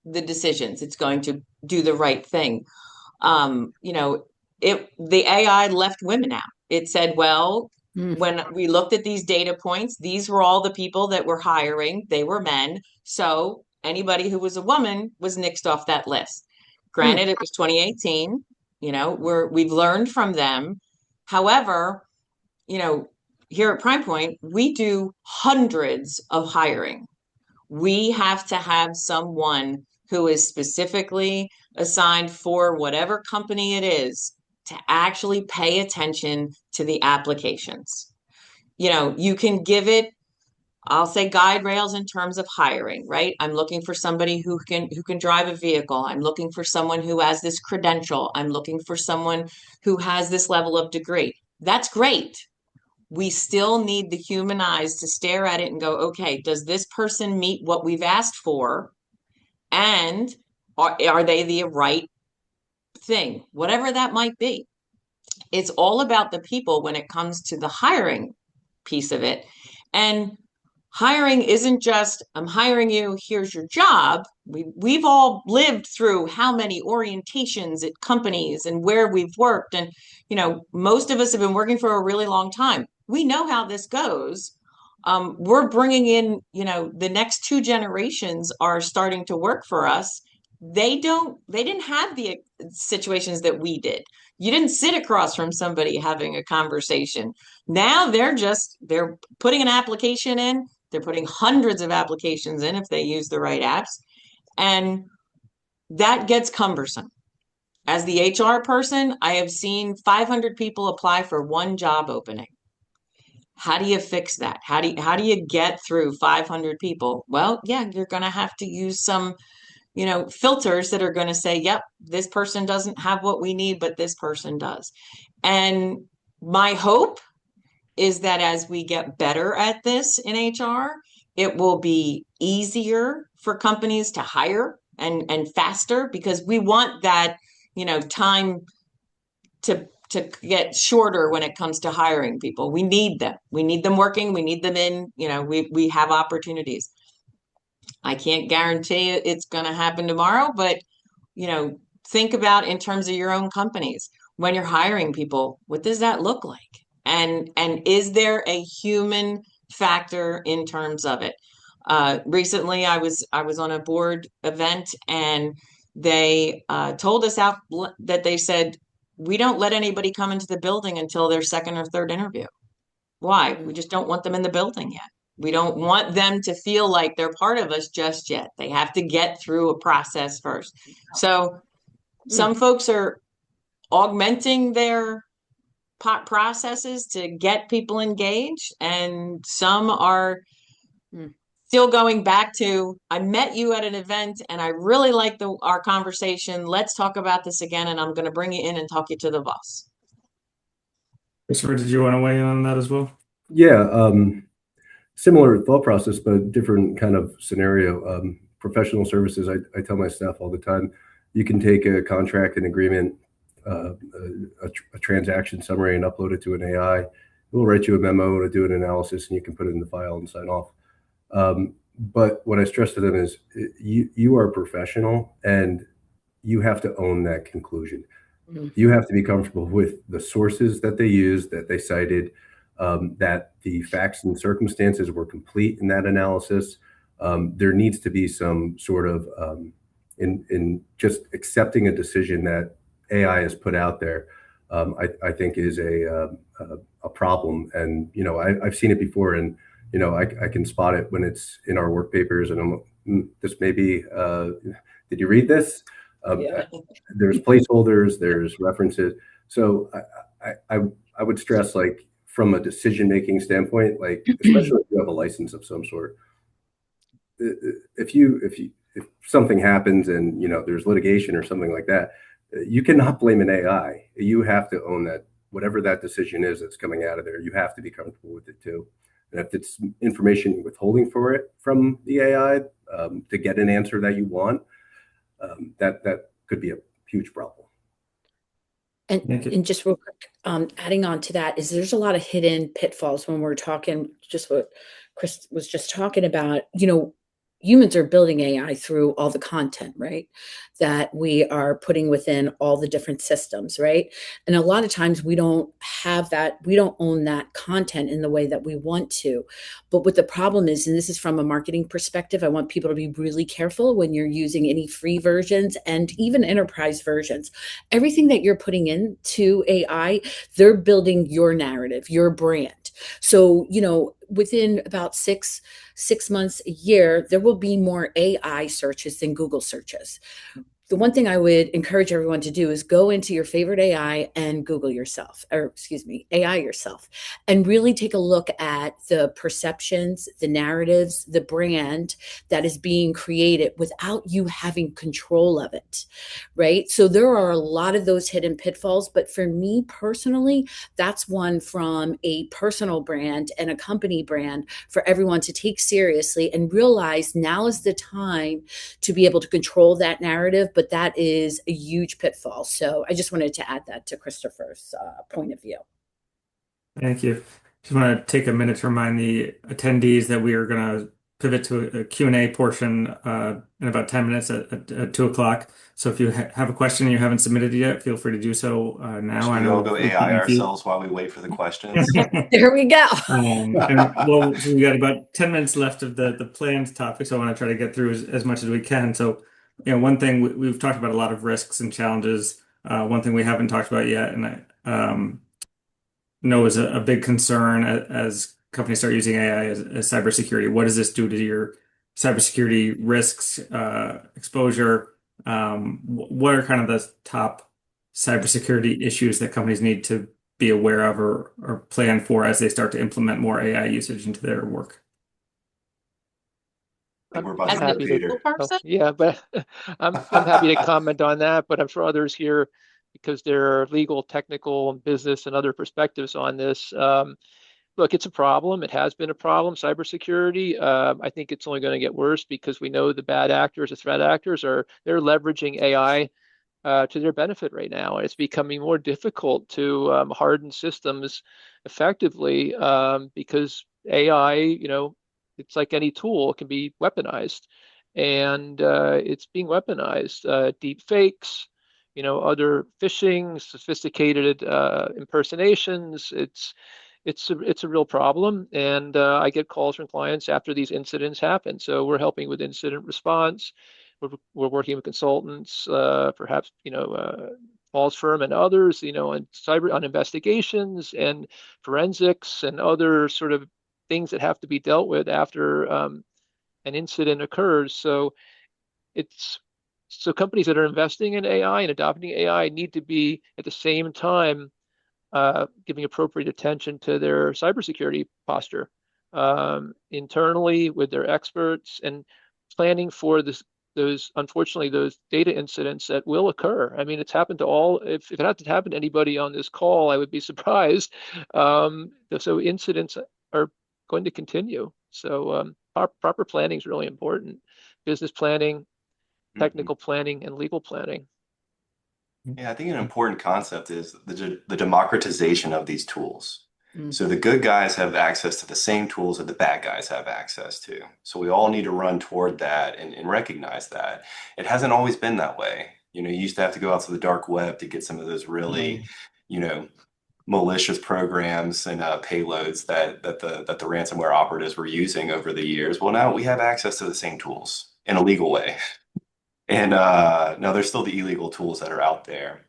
the decisions. It's going to do the right thing. The AI left women out. It said, well, when we looked at these data points, these were all the people that were hiring. They were men. So anybody who was a woman was nixed off that list. Granted, it was 2018. We've learned from them. However, here at Prime Point, we do hundreds of hiring. We have to have someone who is specifically assigned for whatever company it is to actually pay attention to the applications. You can give it, I'll say, guide rails in terms of hiring, right? I'm looking for somebody who can drive a vehicle. I'm looking for someone who has this credential. I'm looking for someone who has this level of degree. That's great. We still need the human eyes to stare at it and go, okay, does this person meet what we've asked for? And are they the right thing? Whatever that might be. It's all about the people when it comes to the hiring piece of it. And hiring isn't just, I'm hiring you, here's your job. We've all lived through how many orientations at companies and where we've worked. And, most of us have been working for a really long time. We know how this goes. We're bringing in, the next two generations are starting to work for us. They didn't have the situations that we did. You didn't sit across from somebody having a conversation. Now they're putting an application in. They're putting hundreds of applications in if they use the right apps. And that gets cumbersome. As the HR person, I have seen 500 people apply for one job opening. How do you fix that? How do you get through 500 people? Well, yeah, you're going to have to use some, filters that are going to say, yep, this person doesn't have what we need, but this person does. And my hope is that as we get better at this in HR, it will be easier for companies to hire and faster, because we want that, time to get shorter when it comes to hiring people. We need them. We need them working. We need them in, we have opportunities. I can't guarantee it's going to happen tomorrow, but, think about in terms of your own companies. When you're hiring people, what does that look like? And is there a human factor in terms of it? Recently, I was on a board event, and they told us out that they said, we don't let anybody come into the building until their second or third interview. Why? We just don't want them in the building yet. We don't want them to feel like they're part of us just yet. They have to get through a process first. So some folks are augmenting their processes to get people engaged, and some are still going back to, I met you at an event and I really liked our conversation. Let's talk about this again, and I'm going to bring you in and talk you to the boss. Christopher, did you want to weigh in on that as well? Yeah, similar thought process, but different kind of scenario. Professional services, I tell my staff all the time, you can take a contract, an agreement, a transaction summary, and upload it to an AI. It will write you a memo to do an analysis, and you can put it in the file and sign off. But what I stress to them is you are a professional, and you have to own that conclusion. You have to be comfortable with the sources that they used, that they cited, that the facts and circumstances were complete in that analysis. There needs to be some sort of in just accepting a decision that AI has put out there. I think is a problem, and I've seen it before, and I can spot it when it's in our work papers, and this may be. Did you read this? There's placeholders, there's references. So I would stress, like, from a decision-making standpoint, like, especially if you have a license of some sort, if something happens and there's litigation or something like that, you cannot blame an AI. You have to own that, whatever that decision is that's coming out of there. You have to be comfortable with it too. And if it's information withholding for it from the AI to get an answer that you want, that could be a huge problem. And just real quick, adding on to that, is there's a lot of hidden pitfalls when we're talking, just what Chris was just talking about. Humans are building AI through all the content, right? That we are putting within all the different systems, right? And a lot of times we don't have that, we don't own that content in the way that we want to. But what the problem is, and this is from a marketing perspective, I want people to be really careful when you're using any free versions and even enterprise versions. Everything that you're putting into AI, they're building your narrative, your brand. So, within about six months, a year, there will be more AI searches than Google searches. The one thing I would encourage everyone to do is go into your favorite AI and Google yourself, AI yourself, and really take a look at the perceptions, the narratives, the brand that is being created without you having control of it, right? So there are a lot of those hidden pitfalls, but for me personally, that's one from a personal brand and a company brand for everyone to take seriously and realize now is the time to be able to control that narrative. But that is a huge pitfall. So I just wanted to add that to Christopher's point of view. Thank you. Just want to take a minute to remind the attendees that we are going to pivot to a Q&A portion in about 10 minutes at 2 o'clock. So if you have a question and you haven't submitted it yet, feel free to do so now. I know we'll go AI ourselves while we wait for the questions. There we go. So we got about 10 minutes left of the planned topic, so I want to try to get through as much as we can. So, one thing we've talked about a lot of risks and challenges. One thing we haven't talked about yet, and I know is a big concern as companies start using AI as cybersecurity. What does this do to your cybersecurity risks, exposure? What are kind of the top cybersecurity issues that companies need to be aware of or plan for as they start to implement more AI usage into their work? I think we're As about a to go, happy to, legal Peter. person, yeah, but I'm happy to comment on that, but I'm sure others here, because there are legal, technical, and business and other perspectives on this. Look, it's a problem. It has been a problem, cybersecurity. I think it's only going to get worse because we know the bad actors, the threat actors, they're leveraging AI to their benefit right now. And it's becoming more difficult to harden systems effectively because AI, it's like any tool, it can be weaponized. And it's being weaponized. Deep fakes, other phishing, sophisticated impersonations. It's a real problem, and I get calls from clients after these incidents happen. So we're helping with incident response. We're working with consultants, perhaps Paul's firm and others, on investigations and forensics and other sort of things that have to be dealt with after an incident occurs. It's so companies that are investing in AI and adopting AI need to be at the same time giving appropriate attention to their cybersecurity posture internally with their experts and planning for unfortunately, those data incidents that will occur. I mean, it's happened to all, if it had to happen to anybody on this call, I would be surprised. So incidents are going to continue. So proper planning is really important. Business planning, technical planning, and legal planning. Yeah, I think an important concept is the democratization of these tools. So the good guys have access to the same tools that the bad guys have access to. So we all need to run toward that and recognize that. It hasn't always been that way. You used to have to go out to the dark web to get some of those really, malicious programs and payloads that the ransomware operatives were using over the years. Well, now we have access to the same tools in a legal way. And now there's still the illegal tools that are out there.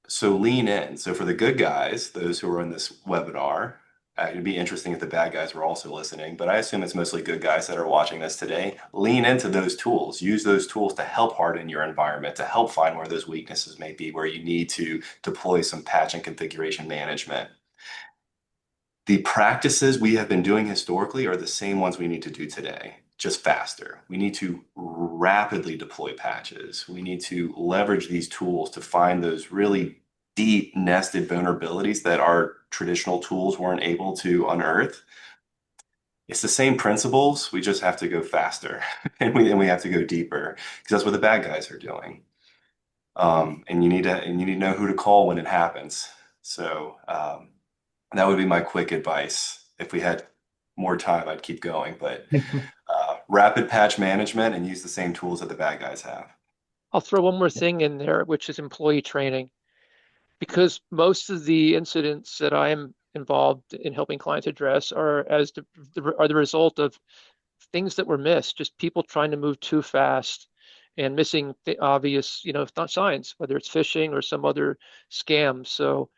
So lean in. So for the good guys, those who are in this webinar, it'd be interesting if the bad guys were also listening, but I assume it's mostly good guys that are watching this today. Lean into those tools. Use those tools to help harden your environment, to help find where those weaknesses may be, where you need to deploy some patch and configuration management. The practices we have been doing historically are the same ones we need to do today, just faster. We need to rapidly deploy patches. We need to leverage these tools to find those really deep nested vulnerabilities that our traditional tools weren't able to unearth. It's the same principles. We just have to go faster and we have to go deeper because that's what the bad guys are doing. And you need to know who to call when it happens. So that would be my quick advice. If we had more time, I'd keep going, but rapid patch management and use the same tools that the bad guys have. I'll throw one more thing in there, which is employee training, because most of the incidents that I am involved in helping clients address are the result of things that were missed, just people trying to move too fast and missing the obvious, signs, whether it's phishing or some other scam. So,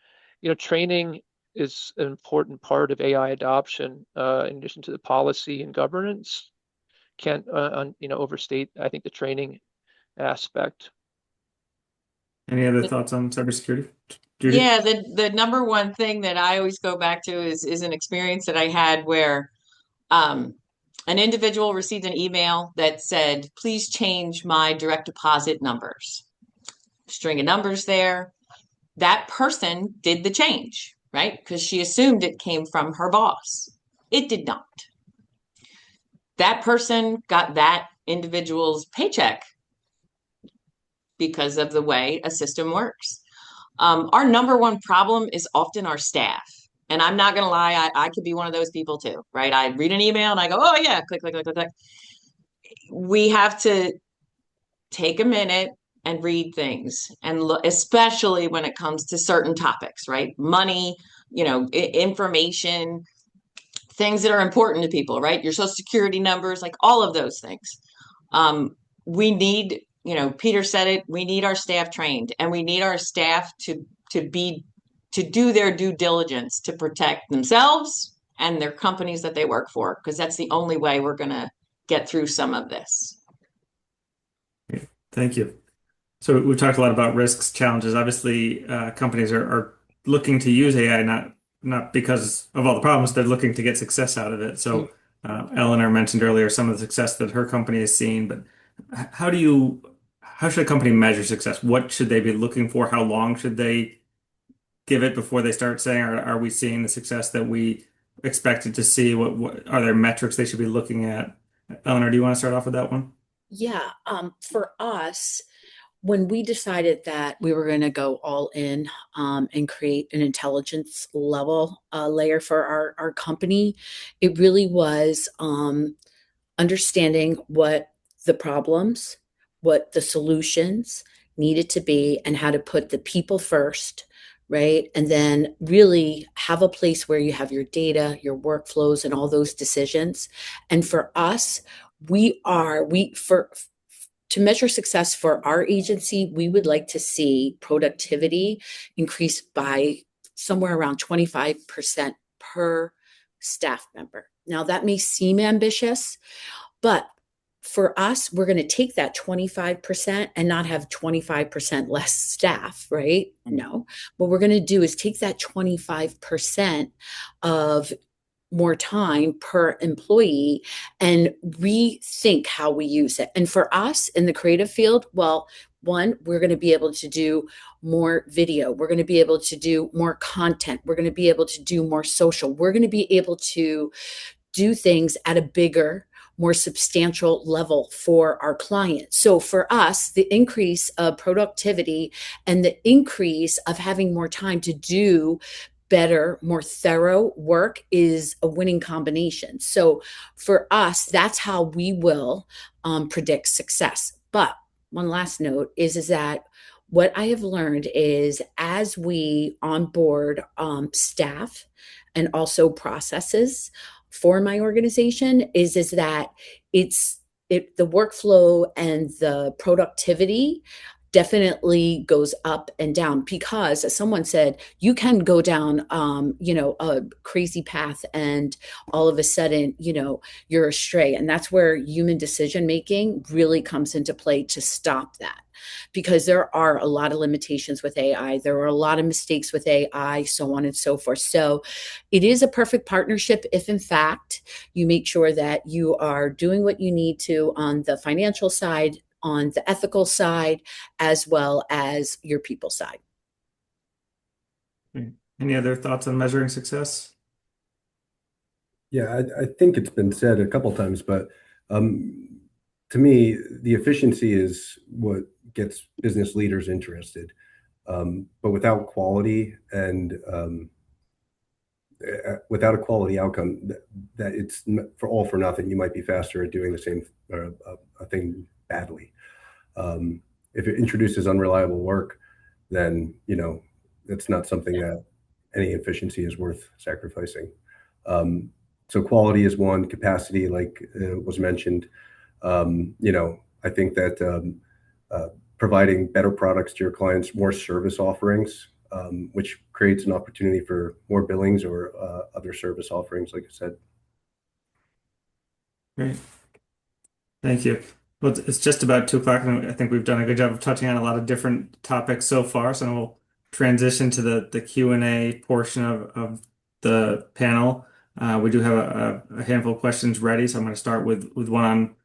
training is an important part of AI adoption, in addition to the policy and governance. Can't overstate, I think, the training aspect. Any other thoughts on cybersecurity, Judy? Yeah, the number one thing that I always go back to is an experience that I had where an individual received an email that said, please change my direct deposit numbers. String of numbers there. That person did the change, right? Because she assumed it came from her boss. It did not. That person got that individual's paycheck because of the way a system works. Our number one problem is often our staff. And I'm not going to lie, I could be one of those people too, right? I read an email and I go, oh yeah, click, click, click, click, click. We have to take a minute and read things and look, especially when it comes to certain topics, right? Money, information, things that are important to people, right? Your social security numbers, like all of those things. We need, Peter said it, we need our staff trained, and we need our staff to do their due diligence to protect themselves and their companies that they work for, because that's the only way we're going to get through some of this. Thank you. So we've talked a lot about risks, challenges. Obviously, companies are looking to use AI not because of all the problems, they're looking to get success out of it. So Eleanor mentioned earlier some of the success that her company has seen, but how do you how should a company measure success? What should they be looking for? How long should they give it before they start saying, are we seeing the success that we expected to see? What are there metrics they should be looking at? Eleanor, do you want to start off with that one? Yeah, for us, when we decided that we were going to go all in and create an intelligence level layer for our company, it really was understanding what the problems, what the solutions needed to be, and how to put the people first, right? And then really have a place where you have your data, your workflows, and all those decisions. And for us, we for to measure success for our agency, we would like to see productivity increase by somewhere around 25% per staff member. Now, that may seem ambitious, but for us, we're going to take that 25% and not have 25% less staff, right? No. What we're going to do is take that 25% of more time per employee and rethink how we use it. And for us in the creative field, well, one, we're going to be able to do more video. We're going to be able to do more content. We're going to be able to do more social. We're going to be able to do things at a bigger, more substantial level for our clients. So for us, the increase of productivity and the increase of having more time to do better, more thorough work is a winning combination. So for us, that's how we will predict success. But one last note is that what I have learned is as we onboard staff and also processes for my organization is that the workflow and the productivity definitely goes up and down because as someone said, you can go down a crazy path and all of a sudden you're astray, and that's where human decision making really comes into play to stop that, because there are a lot of limitations with AI. There are a lot of mistakes with AI, so on and so forth. So it is a perfect partnership if in fact you make sure that you are doing what you need to on the financial side, on the ethical side, as well as your people side. Any other thoughts on measuring success? Yeah, I think it's been said a couple times, but to me, the efficiency is what gets business leaders interested. But without quality and without a quality outcome, that it's for all for nothing. You might be faster at doing the same a thing badly. If it introduces unreliable work, then that's not something that any efficiency is worth sacrificing. So quality is one, capacity, like was mentioned. I think that providing better products to your clients, more service offerings, which creates an opportunity for more billings or other service offerings, like I said. Great. Thank you. Well, it's just about 2 o'clock, and I think we've done a good job of touching on a lot of different topics so far. So we'll transition to the Q&A portion of the panel. We do have a handful of questions ready, so I'm going to start with one on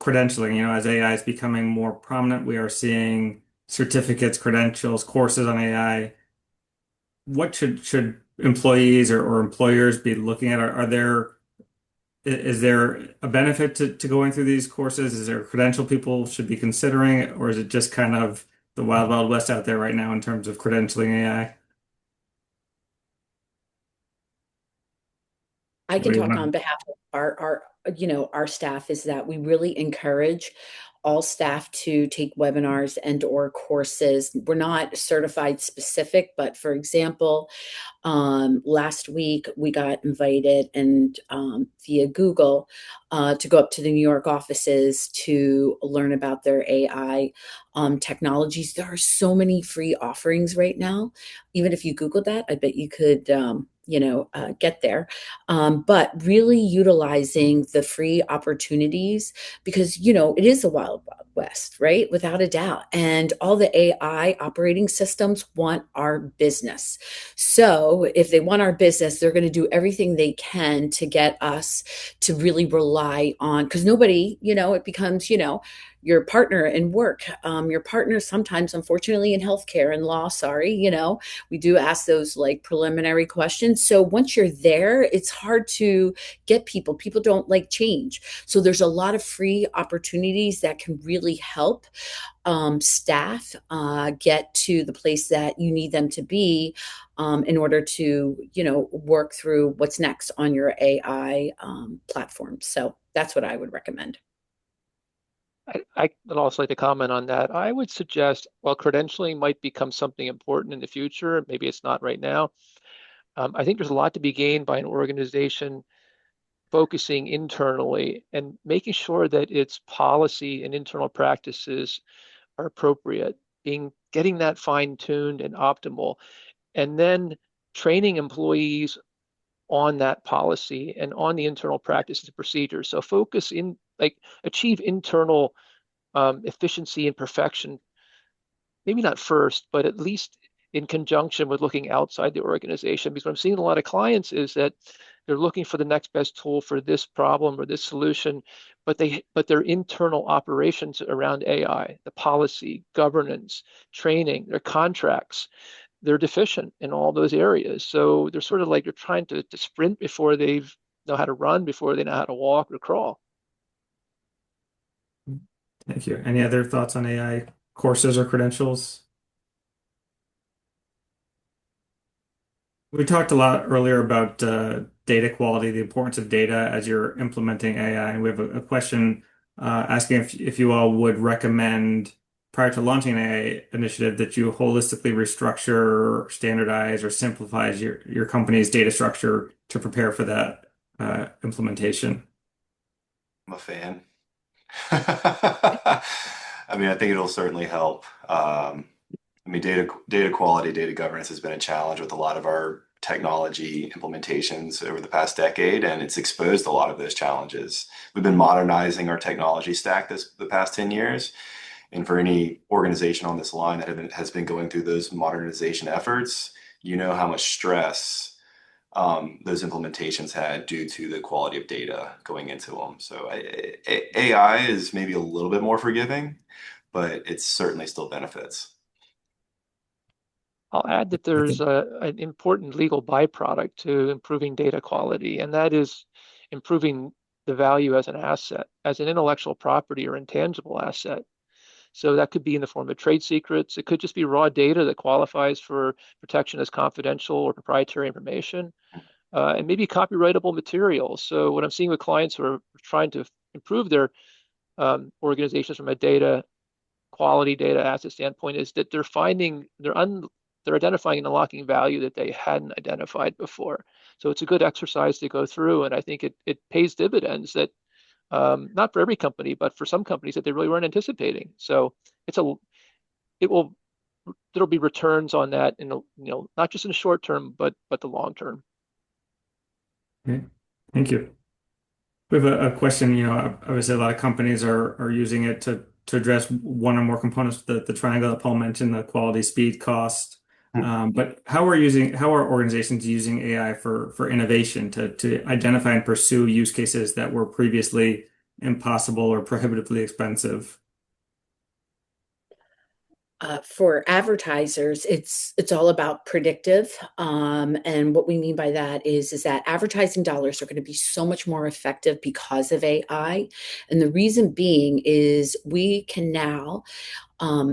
credentialing. As AI is becoming more prominent, we are seeing certificates, credentials, courses on AI. What should employees or employers be looking at? Is there a benefit to going through these courses? Is there a credential people should be considering, or is it just kind of the wild, wild west out there right now in terms of credentialing AI? I can talk on behalf of our staff is that we really encourage all staff to take webinars and or courses. We're not certified specific, but for example, last week we got invited and via Google to go up to the New York offices to learn about their AI technologies. There are so many free offerings right now. Even if you Google that, I bet you could get there. But really utilizing the free opportunities, because, it is a wild, wild west, right? Without a doubt. And all the AI operating systems want our business. So if they want our business, they're going to do everything they can to get us to really rely on, because nobody, it becomes, your partner in work, your partner sometimes, unfortunately, in healthcare and law, sorry, we do ask those like preliminary questions. So once you're there, it's hard to get people. People don't like change. So there's a lot of free opportunities that can really help staff get to the place that you need them to be in order to, work through what's next on your AI platform. So that's what I would recommend. I would also like to comment on that. I would suggest, while credentialing might become something important in the future, maybe it's not right now. I think there's a lot to be gained by an organization focusing internally and making sure that its policy and internal practices are appropriate, getting that fine-tuned and optimal, and then training employees on that policy and on the internal practices and procedures. So focus in, achieve internal efficiency and perfection, maybe not first, but at least in conjunction with looking outside the organization. Because what I'm seeing a lot of clients is that they're looking for the next best tool for this problem or this solution, but their internal operations around AI, the policy, governance, training, their contracts, they're deficient in all those areas. So they're sort of like they're trying to sprint before they know how to run, before they know how to walk or crawl. Thank you. Any other thoughts on AI courses or credentials? We talked a lot earlier about data quality, the importance of data as you're implementing AI. And we have a question asking if you all would recommend, prior to launching an AI initiative, that you holistically restructure, standardize, or simplify your company's data structure to prepare for that implementation. I'm a fan. I mean, I think it'll certainly help. Data quality, data governance has been a challenge with a lot of our technology implementations over the past decade, and it's exposed a lot of those challenges. We've been modernizing our technology stack the past 10 years. And for any organization on this line that has been going through those modernization efforts, you know how much stress those implementations had due to the quality of data going into them. So AI is maybe a little bit more forgiving, but it certainly still benefits. I'll add that there's an important legal byproduct to improving data quality, and that is improving the value as an asset, as an intellectual property or intangible asset. So that could be in the form of trade secrets. It could just be raw data that qualifies for protection as confidential or proprietary information, and maybe copyrightable material. So what I'm seeing with clients who are trying to improve their organizations from a data quality, data asset standpoint is that they're identifying and unlocking value that they hadn't identified before. So it's a good exercise to go through, and I think it pays dividends that not for every company, but for some companies that they really weren't anticipating. So there'll be returns on that not just in the short term, but the long term. Okay. Thank you. We have a question. Obviously a lot of companies are using it to address one or more components, the triangle that Paul mentioned, the quality, speed, cost. But how are organizations using AI for innovation to identify and pursue use cases that were previously impossible or prohibitively expensive? For advertisers, it's all about predictive, and what we mean by that is that advertising dollars are going to be so much more effective because of AI, and the reason being is we can now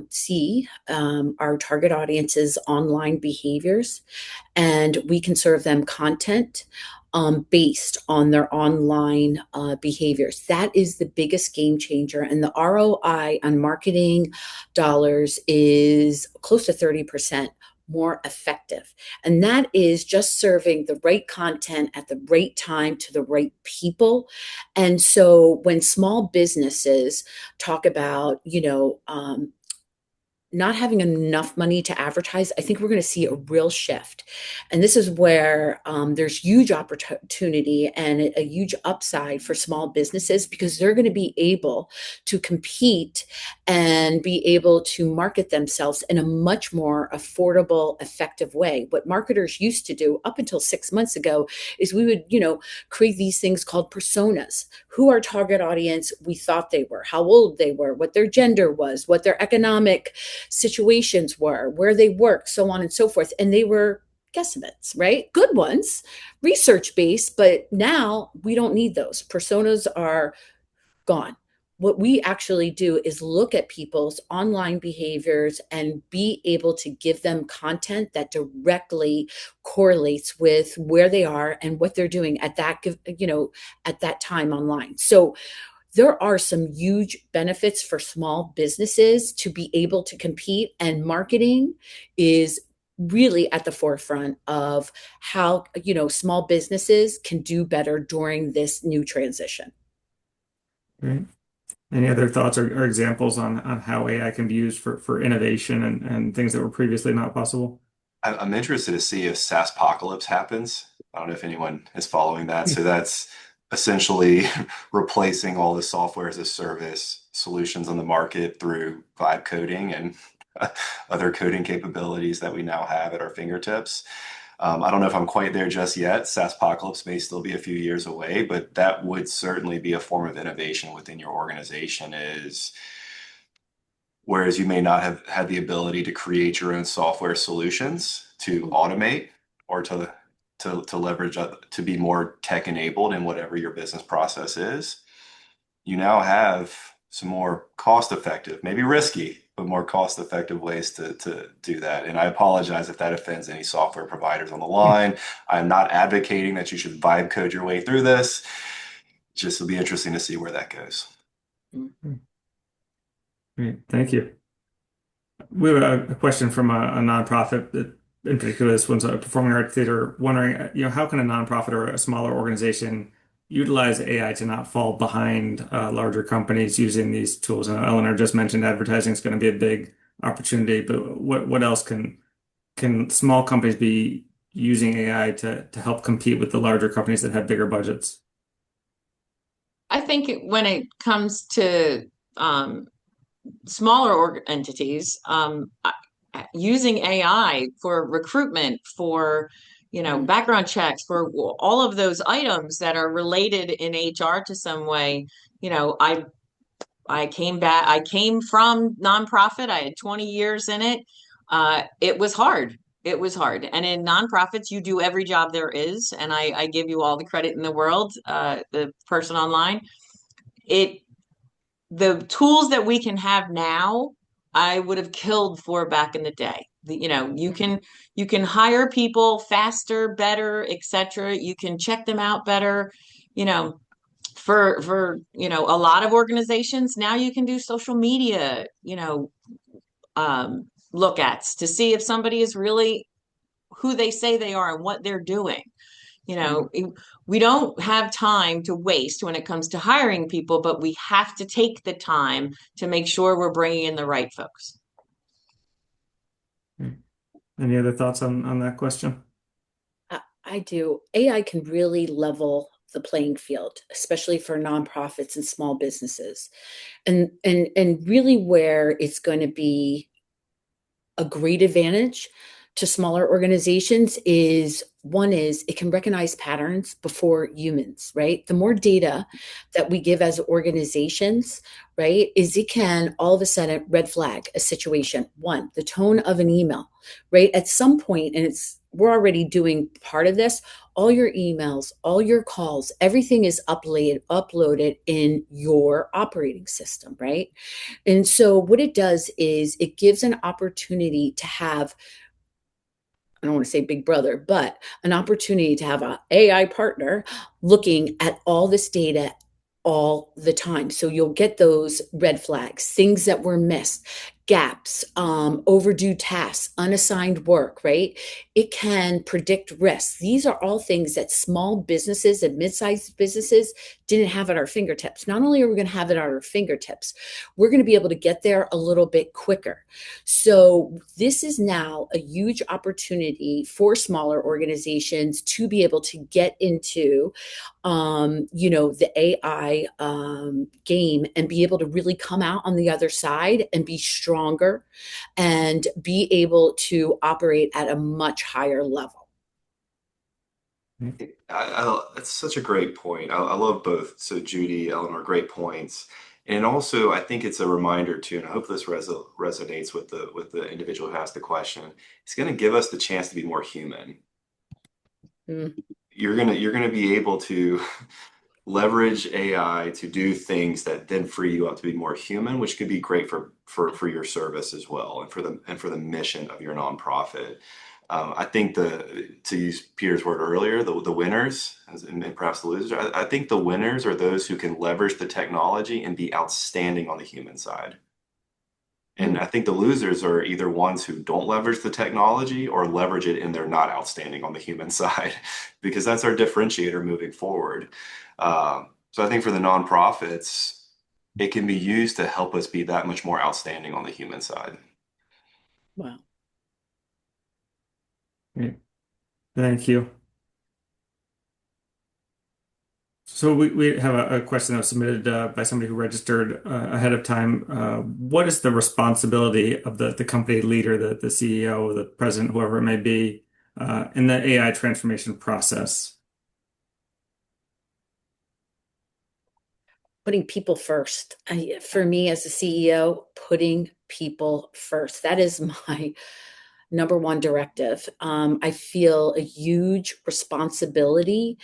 see our target audience's online behaviors, and we can serve them content based on their online behaviors. That is the biggest game changer. And the ROI on marketing dollars is close to 30% more effective. And that is just serving the right content at the right time to the right people. And so when small businesses talk about, not having enough money to advertise, I think we're going to see a real shift. And this is where there's huge opportunity and a huge upside for small businesses, because they're going to be able to compete and be able to market themselves in a much more affordable, effective way. What marketers used to do up until 6 months ago is we would, create these things called personas. Who our target audience we thought they were, how old they were, what their gender was, what their economic situations were, where they work, so on and so forth. And they were guesstimates, right? Good ones, research based, but now we don't need those. Personas are gone. What we actually do is look at people's online behaviors and be able to give them content that directly correlates with where they are and what they're doing at that, at that time online. So there are some huge benefits for small businesses to be able to compete, and marketing is really at the forefront of how, small businesses can do better during this new transition. Great. Any other thoughts or examples on how AI can be used for innovation and things that were previously not possible? I'm interested to see if SaaSpocalypse happens. I don't know if anyone is following that. So that's essentially replacing all the software as a service solutions on the market through vibe coding and other coding capabilities that we now have at our fingertips. I don't know if I'm quite there just yet. SaaSpocalypse may still be a few years away, but that would certainly be a form of innovation within your organization. Whereas you may not have had the ability to create your own software solutions to automate or to leverage to be more tech enabled in whatever your business process is, you now have some more cost effective, maybe risky, but more cost effective ways to do that. And I apologize if that offends any software providers on the line. I'm not advocating that you should vibe code your way through this. Just it'll be interesting to see where that goes. Great, thank you. We have a question from a nonprofit that, in particular, this one's a performing arts theater, wondering, how can a nonprofit or a smaller organization utilize AI to not fall behind larger companies using these tools? And Eleanor just mentioned advertising is going to be a big opportunity, but what else can small companies be using AI to help compete with the larger companies that have bigger budgets? I think when it comes to smaller entities, using AI for recruitment, for background checks, for all of those items that are related in HR to some way. I came from nonprofit. I had 20 years in it. It was hard. It was hard. And in nonprofits, you do every job there is. And I give you all the credit in the world, the person online. The tools that we can have now, I would have killed for back in the day. You can hire people faster, better, etc. You can check them out better. For a lot of organizations now, you can do social media, look-ats to see if somebody is really who they say they are and what they're doing. We don't have time to waste when it comes to hiring people, but we have to take the time to make sure we're bringing in the right folks. Any other thoughts on that question? I do. AI can really level the playing field, especially for nonprofits and small businesses. And really where it's going to be a great advantage to smaller organizations is it can recognize patterns before humans, right? The more data that we give as organizations, right, is it can all of a sudden red flag a situation. One, the tone of an email, right? At some point, and we're already doing part of this, all your emails, all your calls, everything is uploaded in your operating system, right? And so what it does is it gives an opportunity to have, I don't want to say big brother, but an opportunity to have an AI partner looking at all this data all the time. So you'll get those red flags, things that were missed, gaps, overdue tasks, unassigned work, right? It can predict risks. These are all things that small businesses and mid-sized businesses didn't have at our fingertips. Not only are we going to have it at our fingertips, we're going to be able to get there a little bit quicker. So this is now a huge opportunity for smaller organizations to be able to get into the AI game and be able to really come out on the other side and be stronger and be able to operate at a much higher level. That's such a great point. I love both. So Judy, Eleanor, great points. And also, I think it's a reminder too, and I hope this resonates with the individual who asked the question. It's going to give us the chance to be more human. Mm. You're gonna be able to leverage AI to do things that then free you up to be more human, which could be great for your service as well, and for the mission of your nonprofit. I think to use Peter's word earlier, the winners and perhaps the losers. I think the winners are those who can leverage the technology and be outstanding on the human side. And I think the losers are either ones who don't leverage the technology or leverage it and they're not outstanding on the human side, because that's our differentiator moving forward. So I think for the nonprofits, it can be used to help us be that much more outstanding on the human side. Wow. Great. Thank you. So we have a question that was submitted by somebody who registered ahead of time. What is the responsibility of the company leader, the CEO, the president, whoever it may be, in the AI transformation process? Putting people first. For me as a CEO, putting people first. That is my number one directive. I feel a huge responsibility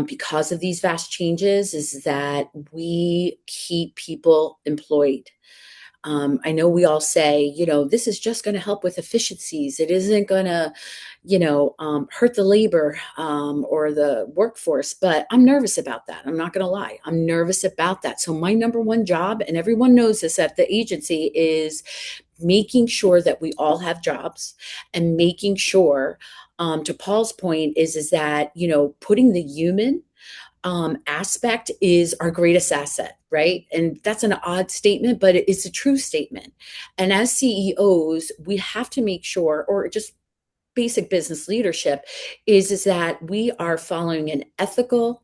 because of these vast changes is that we keep people employed. I know we all say, this is just going to help with efficiencies. It isn't going to, hurt the labor or the workforce, but I'm nervous about that. I'm not going to lie. I'm nervous about that. So my number one job, and everyone knows this at the agency, is making sure that we all have jobs and making sure, to Paul's point, is that, putting the human aspect is our greatest asset, right? And that's an odd statement, but it's a true statement. And as CEOs, we have to make sure, or just basic business leadership, is that we are following an ethical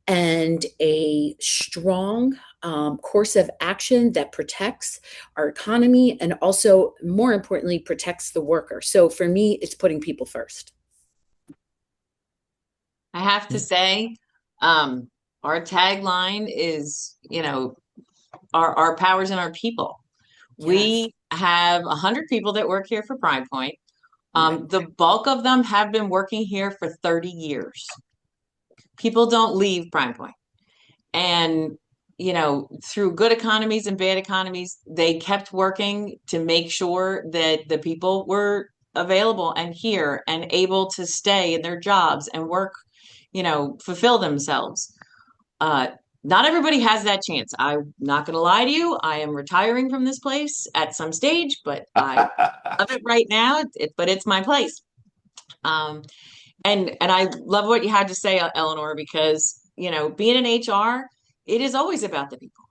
and a strong course of action that protects our economy and also, more importantly, protects the worker. So for me, it's putting people first. I have to say, our tagline is, our powers in our people. Yes. We have 100 people that work here for Prime Point. The bulk of them have been working here for 30 years. People don't leave Prime Point. And, through good economies and bad economies, they kept working to make sure that the people were available and here and able to stay in their jobs and work, fulfill themselves. Not everybody has that chance. I'm not going to lie to you. I am retiring from this place at some stage, but I love it right now. But it's my place. And I love what you had to say, Eleanor, because, being in HR, it is always about the people.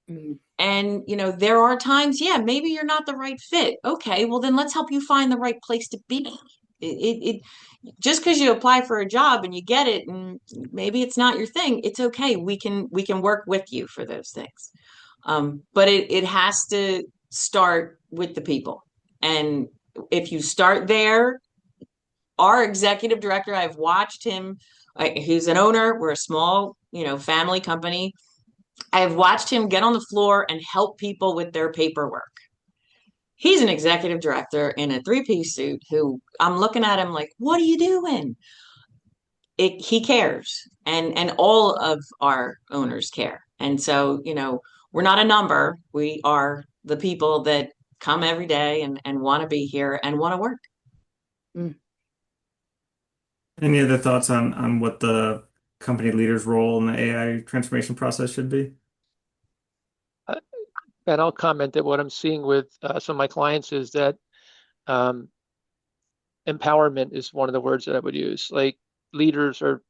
Mm-hmm. And, there are times, maybe you're not the right fit. Okay, well, then let's help you find the right place to be. It just because you apply for a job and you get it and maybe it's not your thing, it's okay. We can work with you for those things. But it has to start with the people. And if you start there, our executive director, I've watched him, he's an owner, we're a small, family company. I've watched him get on the floor and help people with their paperwork. He's an executive director in a three-piece suit who I'm looking at him like, what are you doing? He cares. And all of our owners care. And so, we're not a number. We are the people that come every day and want to be here and want to work. Mm. Any other thoughts on what the company leader's role in the AI transformation process should be? And I'll comment that what I'm seeing with some of my clients is that, and empowerment is one of the words that I would use. Like leaders are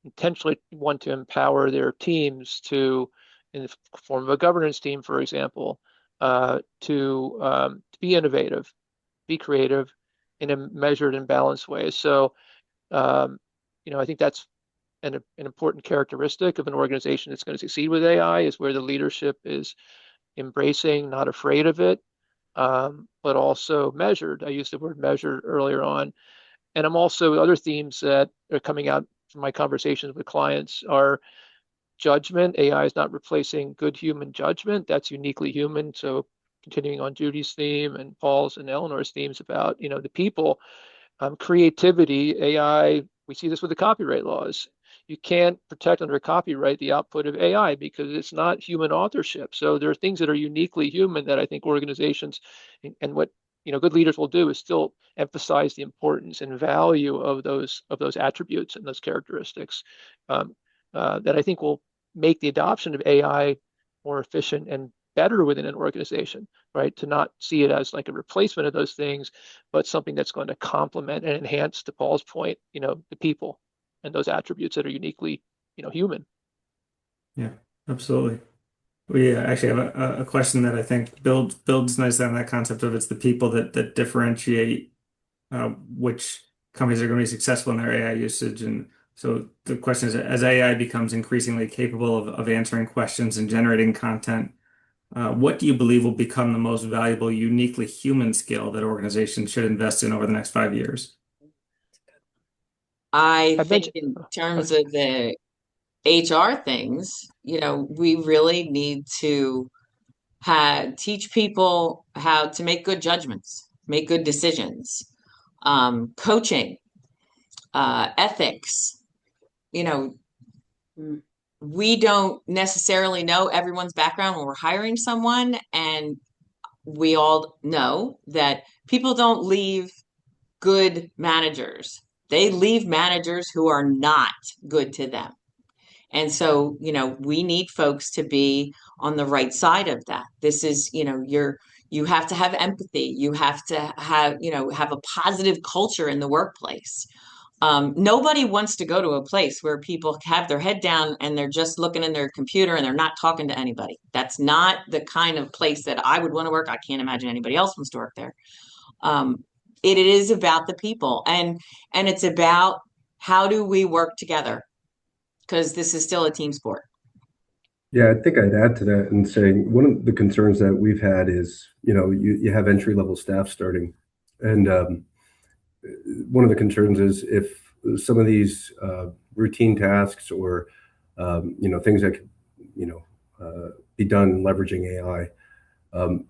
intentionally want to empower their teams to, in the form of a governance team, for example, to be innovative, be creative in a measured and balanced way. So, I think that's an important characteristic of an organization that's going to succeed with AI is where the leadership is embracing, not afraid of it, but also measured. I used the word measured earlier on. And I'm also, other themes that are coming out from my conversations with clients are judgment. AI is not replacing good human judgment. That's uniquely human. So continuing on Judy's theme and Paul's and Eleanor's themes about, the people, creativity, AI, we see this with the copyright laws. You can't protect under copyright the output of AI because it's not human authorship. So there are things that are uniquely human that I think organizations and what good leaders will do is still emphasize the importance and value of those attributes and those characteristics that I think will make the adoption of AI more efficient and better within an organization, right? To not see it as like a replacement of those things, but something that's going to complement and enhance, to Paul's point, the people and those attributes that are uniquely, human. Yeah, absolutely. We actually have a question that I think builds nicely on that concept of it's the people that differentiate which companies are going to be successful in their AI usage. And so the question is, as AI becomes increasingly capable of answering questions and generating content, what do you believe will become the most valuable, uniquely human skill that organizations should invest in over the next 5 years? I think in terms of the HR things, we really need to teach people how to make good judgments, make good decisions, coaching, ethics. We don't necessarily know everyone's background when we're hiring someone, and we all know that people don't leave good managers. They leave managers who are not good to them. And so, we need folks to be on the right side of that. This is, you have to have empathy. You have to have a positive culture in the workplace. Nobody wants to go to a place where people have their head down and they're just looking in their computer and they're not talking to anybody. That's not the kind of place that I would want to work. I can't imagine anybody else wants to work there. It is about the people, and it's about how do we work together, because this is still a team sport. Yeah, I think I'd add to that and say one of the concerns that we've had is, you have entry-level staff starting. And one of the concerns is if some of these routine tasks or, things that could, be done leveraging AI,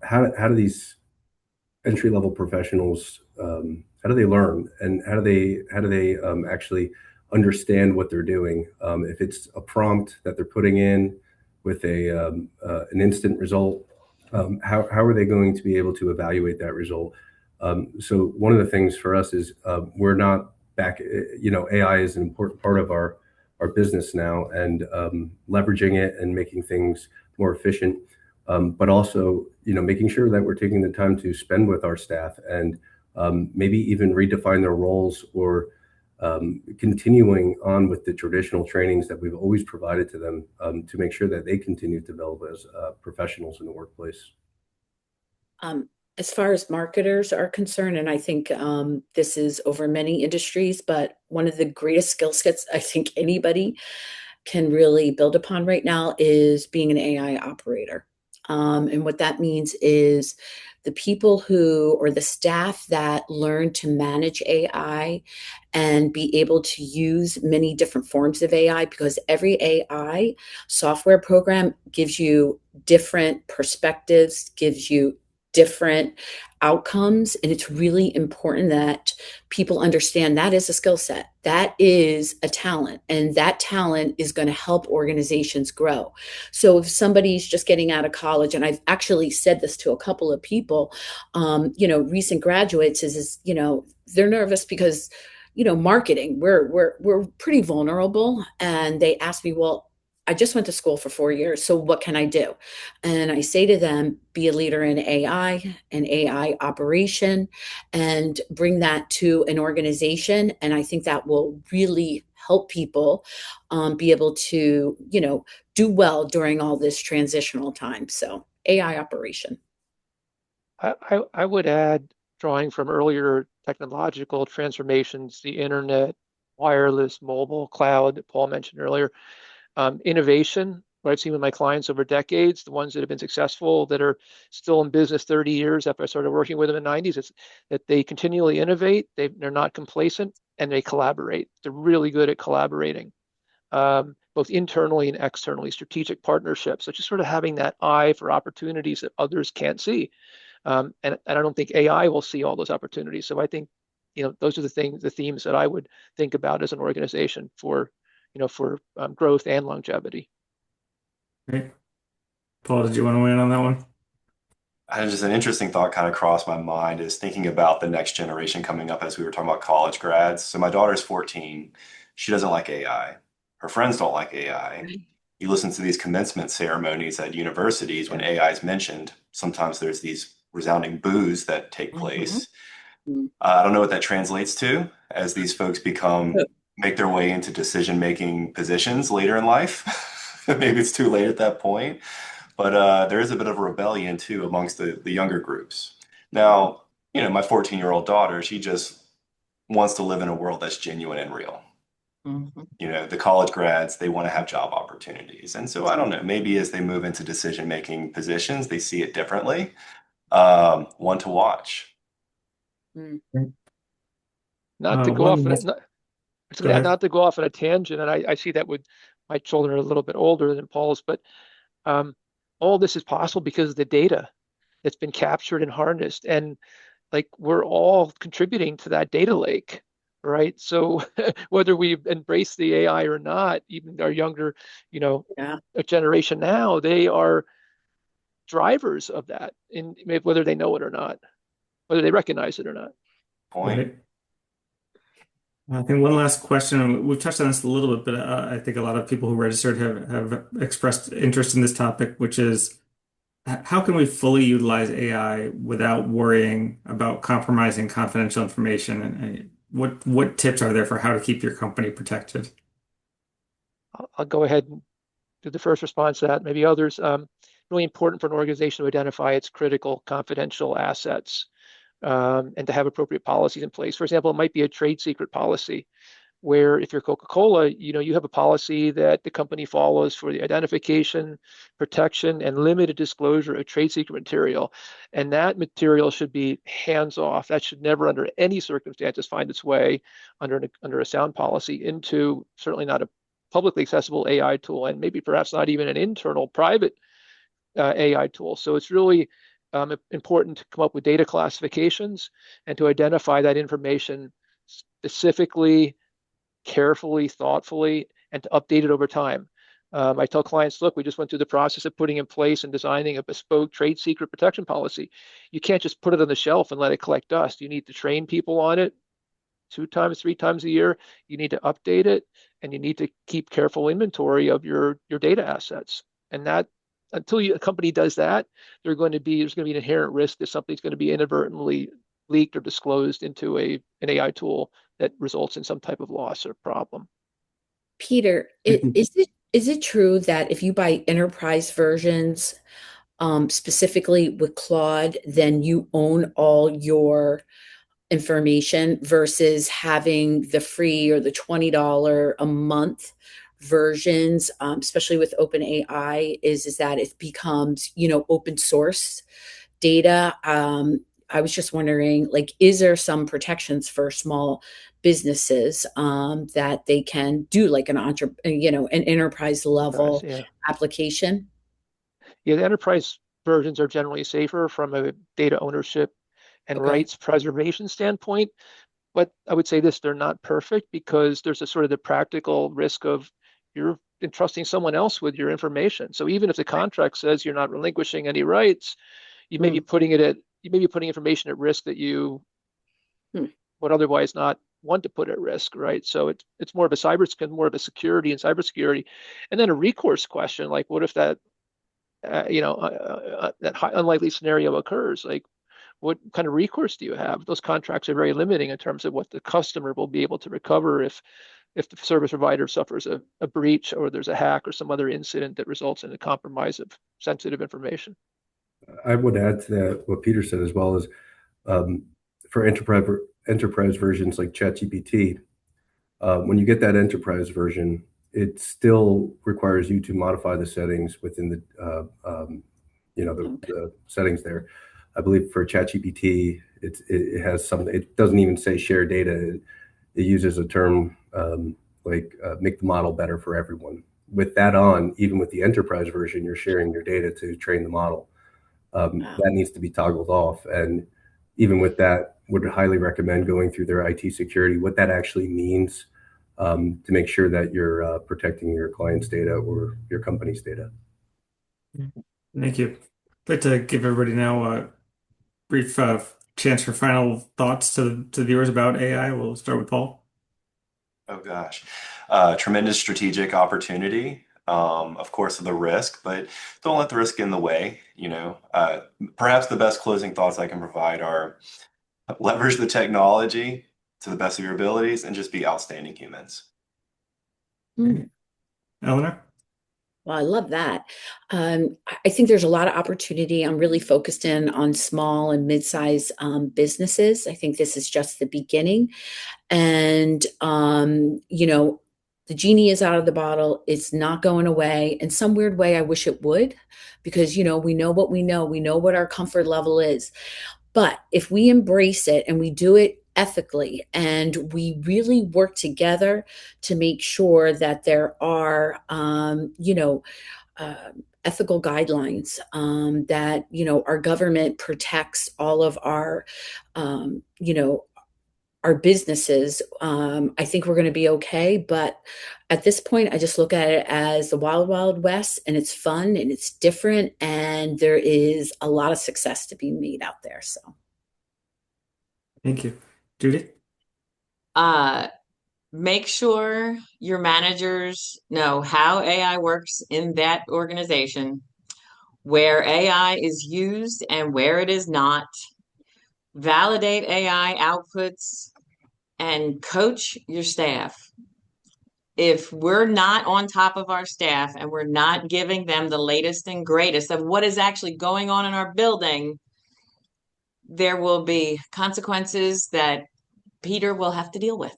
how do these entry-level professionals, how do they learn, and how do they actually understand what they're doing? If it's a prompt that they're putting in with an instant result, how are they going to be able to evaluate that result? So one of the things for us is we're not back. AI is an important part of our business now, and leveraging it and making things more efficient. But also, making sure that we're taking the time to spend with our staff and maybe even redefine their roles or continuing on with the traditional trainings that we've always provided to them to make sure that they continue to develop as professionals in the workplace. As far as marketers are concerned, and I think this is over many industries, but one of the greatest skill sets I think anybody can really build upon right now is being an AI operator. And what that means is the people or the staff that learn to manage AI and be able to use many different forms of AI, because every AI software program gives you different perspectives, gives you different outcomes. And it's really important that people understand that is a skill set. That is a talent. And that talent is going to help organizations grow. So if somebody's just getting out of college, and I've actually said this to a couple of people, recent graduates is they're nervous because, marketing, we're pretty vulnerable. And they ask me, well, I just went to school for 4 years, so what can I do? And I say to them, be a leader in AI and AI operation, and bring that to an organization. And I think that will really help people be able to, do well during all this transitional time. So AI operation. I would add, drawing from earlier technological transformations, the internet, wireless, mobile, cloud that Paul mentioned earlier, innovation, what I've seen with my clients over decades, the ones that have been successful, that are still in business 30 years after I started working with them in the 90s, it's that they continually innovate, they're not complacent, and they collaborate. They're really good at collaborating, both internally and externally, strategic partnerships. So just sort of having that eye for opportunities that others can't see. And I don't think AI will see all those opportunities. So I think, those are the themes that I would think about as an organization for growth and longevity. Great. Paul, did you want to weigh in on that one? Just an interesting thought kind of crossed my mind is thinking about the next generation coming up as we were talking about college grads. So my daughter's 14. She doesn't like AI. Her friends don't like AI. You listen to these commencement ceremonies at universities when AI is mentioned. Sometimes there's these resounding boos that take place. I don't know what that translates to as these folks make their way into decision-making positions later in life. Maybe it's too late at that point. But there is a bit of a rebellion too amongst the younger groups. Now, my 14-year-old daughter, she just wants to live in a world that's genuine and real. The college grads, they want to have job opportunities. And so I don't know, maybe as they move into decision-making positions, they see it differently. One to watch. Not to go off Go not to go off on a tangent, and I see that with my children are a little bit older than Paul's, but all this is possible because of the data that's been captured and harnessed, and like we're all contributing to that data lake, right? So whether we embrace the AI or not, even our younger, generation now, they are drivers of that, in whether they know it or not, whether they recognize it or not. Point. Right. I think one last question. We've touched on this a little bit, but I think a lot of people who registered have expressed interest in this topic, which is how can we fully utilize AI without worrying about compromising confidential information? And what tips are there for how to keep your company protected? I'll go ahead and do the first response to that. Maybe others. Really important for an organization to identify its critical confidential assets, and to have appropriate policies in place. For example, it might be a trade secret policy where if you're Coca-Cola, you have a policy that the company follows for the identification, protection, and limited disclosure of trade secret material. And that material should be hands off. That should never, under any circumstances, find its way under a sound policy into certainly not a publicly accessible AI tool, and maybe perhaps not even an internal private AI tool. So it's really important to come up with data classifications and to identify that information specifically, carefully, thoughtfully, and to update it over time. I tell clients, look, we just went through the process of putting in place and designing a bespoke trade secret protection policy. You can't just put it on the shelf and let it collect dust. You need to train people on it 2 times, 3 times a year. You need to update it, and you need to keep careful inventory of your data assets. And that, until a company does that, there's going to be an inherent risk that something's going to be inadvertently leaked or disclosed into an AI tool that results in some type of loss or problem. Peter, is it true that if you buy enterprise versions, specifically with Claude, then you own all your information versus having the free or the $20 a month versions, especially with OpenAI, is that it becomes, open source data? I was just wondering, is there some protections for small businesses that they can do, like an enterprise level application? Yeah, the enterprise versions are generally safer from a data ownership and rights preservation standpoint. But I would say this, they're not perfect because there's a sort of the practical risk of you're entrusting someone else with your information. So even if the contract says you're not relinquishing any rights, you may be putting information at risk that you would otherwise not want to put at risk, right? So it's more of a security and cybersecurity, and then a recourse question, like what if that that high unlikely scenario occurs? Like, what kind of recourse do you have? Those contracts are very limiting in terms of what the customer will be able to recover if the service provider suffers a breach, or there's a hack or some other incident that results in a compromise of sensitive information. I would add to that what Peter said, as well as um, for enterprise versions like ChatGPT. When you get that enterprise version, it still requires you to modify the settings within the settings there. I believe for ChatGPT, it has something. It doesn't even say share data. It uses a term make the model better for everyone. With that on, even with the enterprise version, you're sharing your data to train the model. That needs to be toggled off. And even with that, would highly recommend going through their IT security, what that actually means, to make sure that you're protecting your client's data or your company's data. Thank you. I'd like to give everybody now a brief chance for final thoughts to the viewers about AI. We'll start with Paul. Oh gosh, tremendous strategic opportunity. Of course, the risk, but don't let the risk get in the way. Perhaps the best closing thoughts I can provide are leverage the technology to the best of your abilities and just be outstanding humans. Eleanor? Well, I love that. I think there's a lot of opportunity. I'm really focused in on small and mid-sized businesses. I think this is just the beginning. And, the genie is out of the bottle. It's not going away. In some weird way, I wish it would, because, we know what we know. We know what our comfort level is. But if we embrace it and we do it ethically, and we really work together to make sure that there are, ethical guidelines, that, our government protects all of our businesses, I think we're going to be okay. But at this point, I just look at it as the wild, wild west, and it's fun and it's different. And there is a lot of success to be made out there. So. Thank you. Judy? Make sure your managers know how AI works in that organization, where AI is used and where it is not. Validate AI outputs and coach your staff. If we're not on top of our staff and we're not giving them the latest and greatest of what is actually going on in our building, there will be consequences that Peter will have to deal with.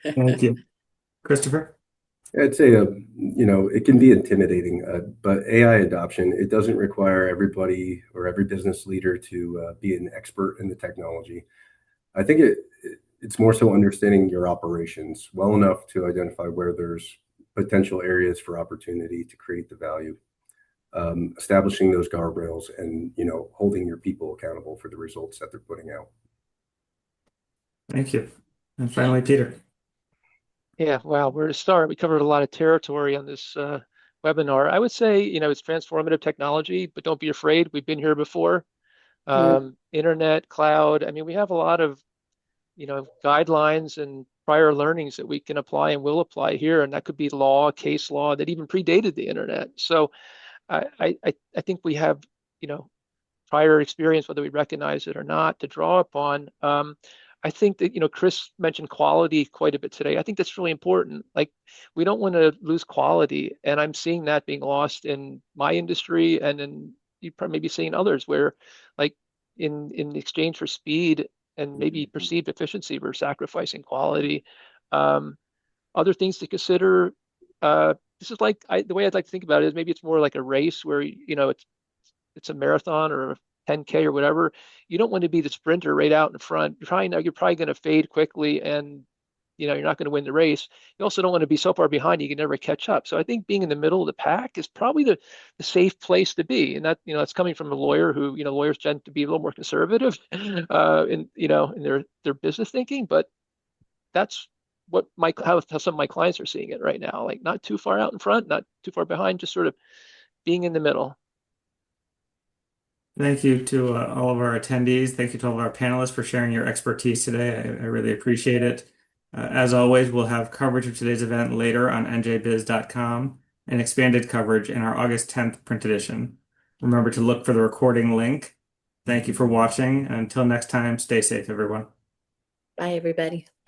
Thank you. Christopher? I'd say, it can be intimidating, but AI adoption, it doesn't require everybody or every business leader to be an expert in the technology. I think it's more so understanding your operations well enough to identify where there's potential areas for opportunity to create the value, establishing those guardrails, and holding your people accountable for the results that they're putting out. Thank you. And finally, Peter. Yeah, wow, where to start? We covered a lot of territory on this webinar. I would say, it's transformative technology, but don't be afraid. We've been here before. Internet, cloud. I mean, we have a lot of, guidelines and prior learnings that we can apply and will apply here. And that could be law, case law that even predated the internet. So I think we have, prior experience, whether we recognize it or not, to draw upon. I think that, Chris mentioned quality quite a bit today. I think that's really important. Like, we don't want to lose quality. And I'm seeing that being lost in my industry, and then you probably be seeing others where, like, in exchange for speed and maybe perceived efficiency, we're sacrificing quality. Other things to consider. This is like, the way I'd like to think about it is maybe it's more like a race where, it's a marathon or a 10K or whatever. You don't want to be the sprinter right out in front. You're probably going to fade quickly, and you're not going to win the race. You also don't want to be so far behind you can never catch up. So I think being in the middle of the pack is probably the safe place to be. And that, that's coming from a lawyer who, lawyers tend to be a little more conservative in their business thinking, but that's what how some of my clients are seeing it right now. Like, not too far out in front, not too far behind, just sort of being in the middle. Thank you to all of our attendees. Thank you to all of our panelists for sharing your expertise today. I really appreciate it. As always, we'll have coverage of today's event later on njbiz.com and expanded coverage in our August 10th print edition. Remember to look for the recording link. Thank you for watching. Until next time, stay safe, everyone. Bye, everybody.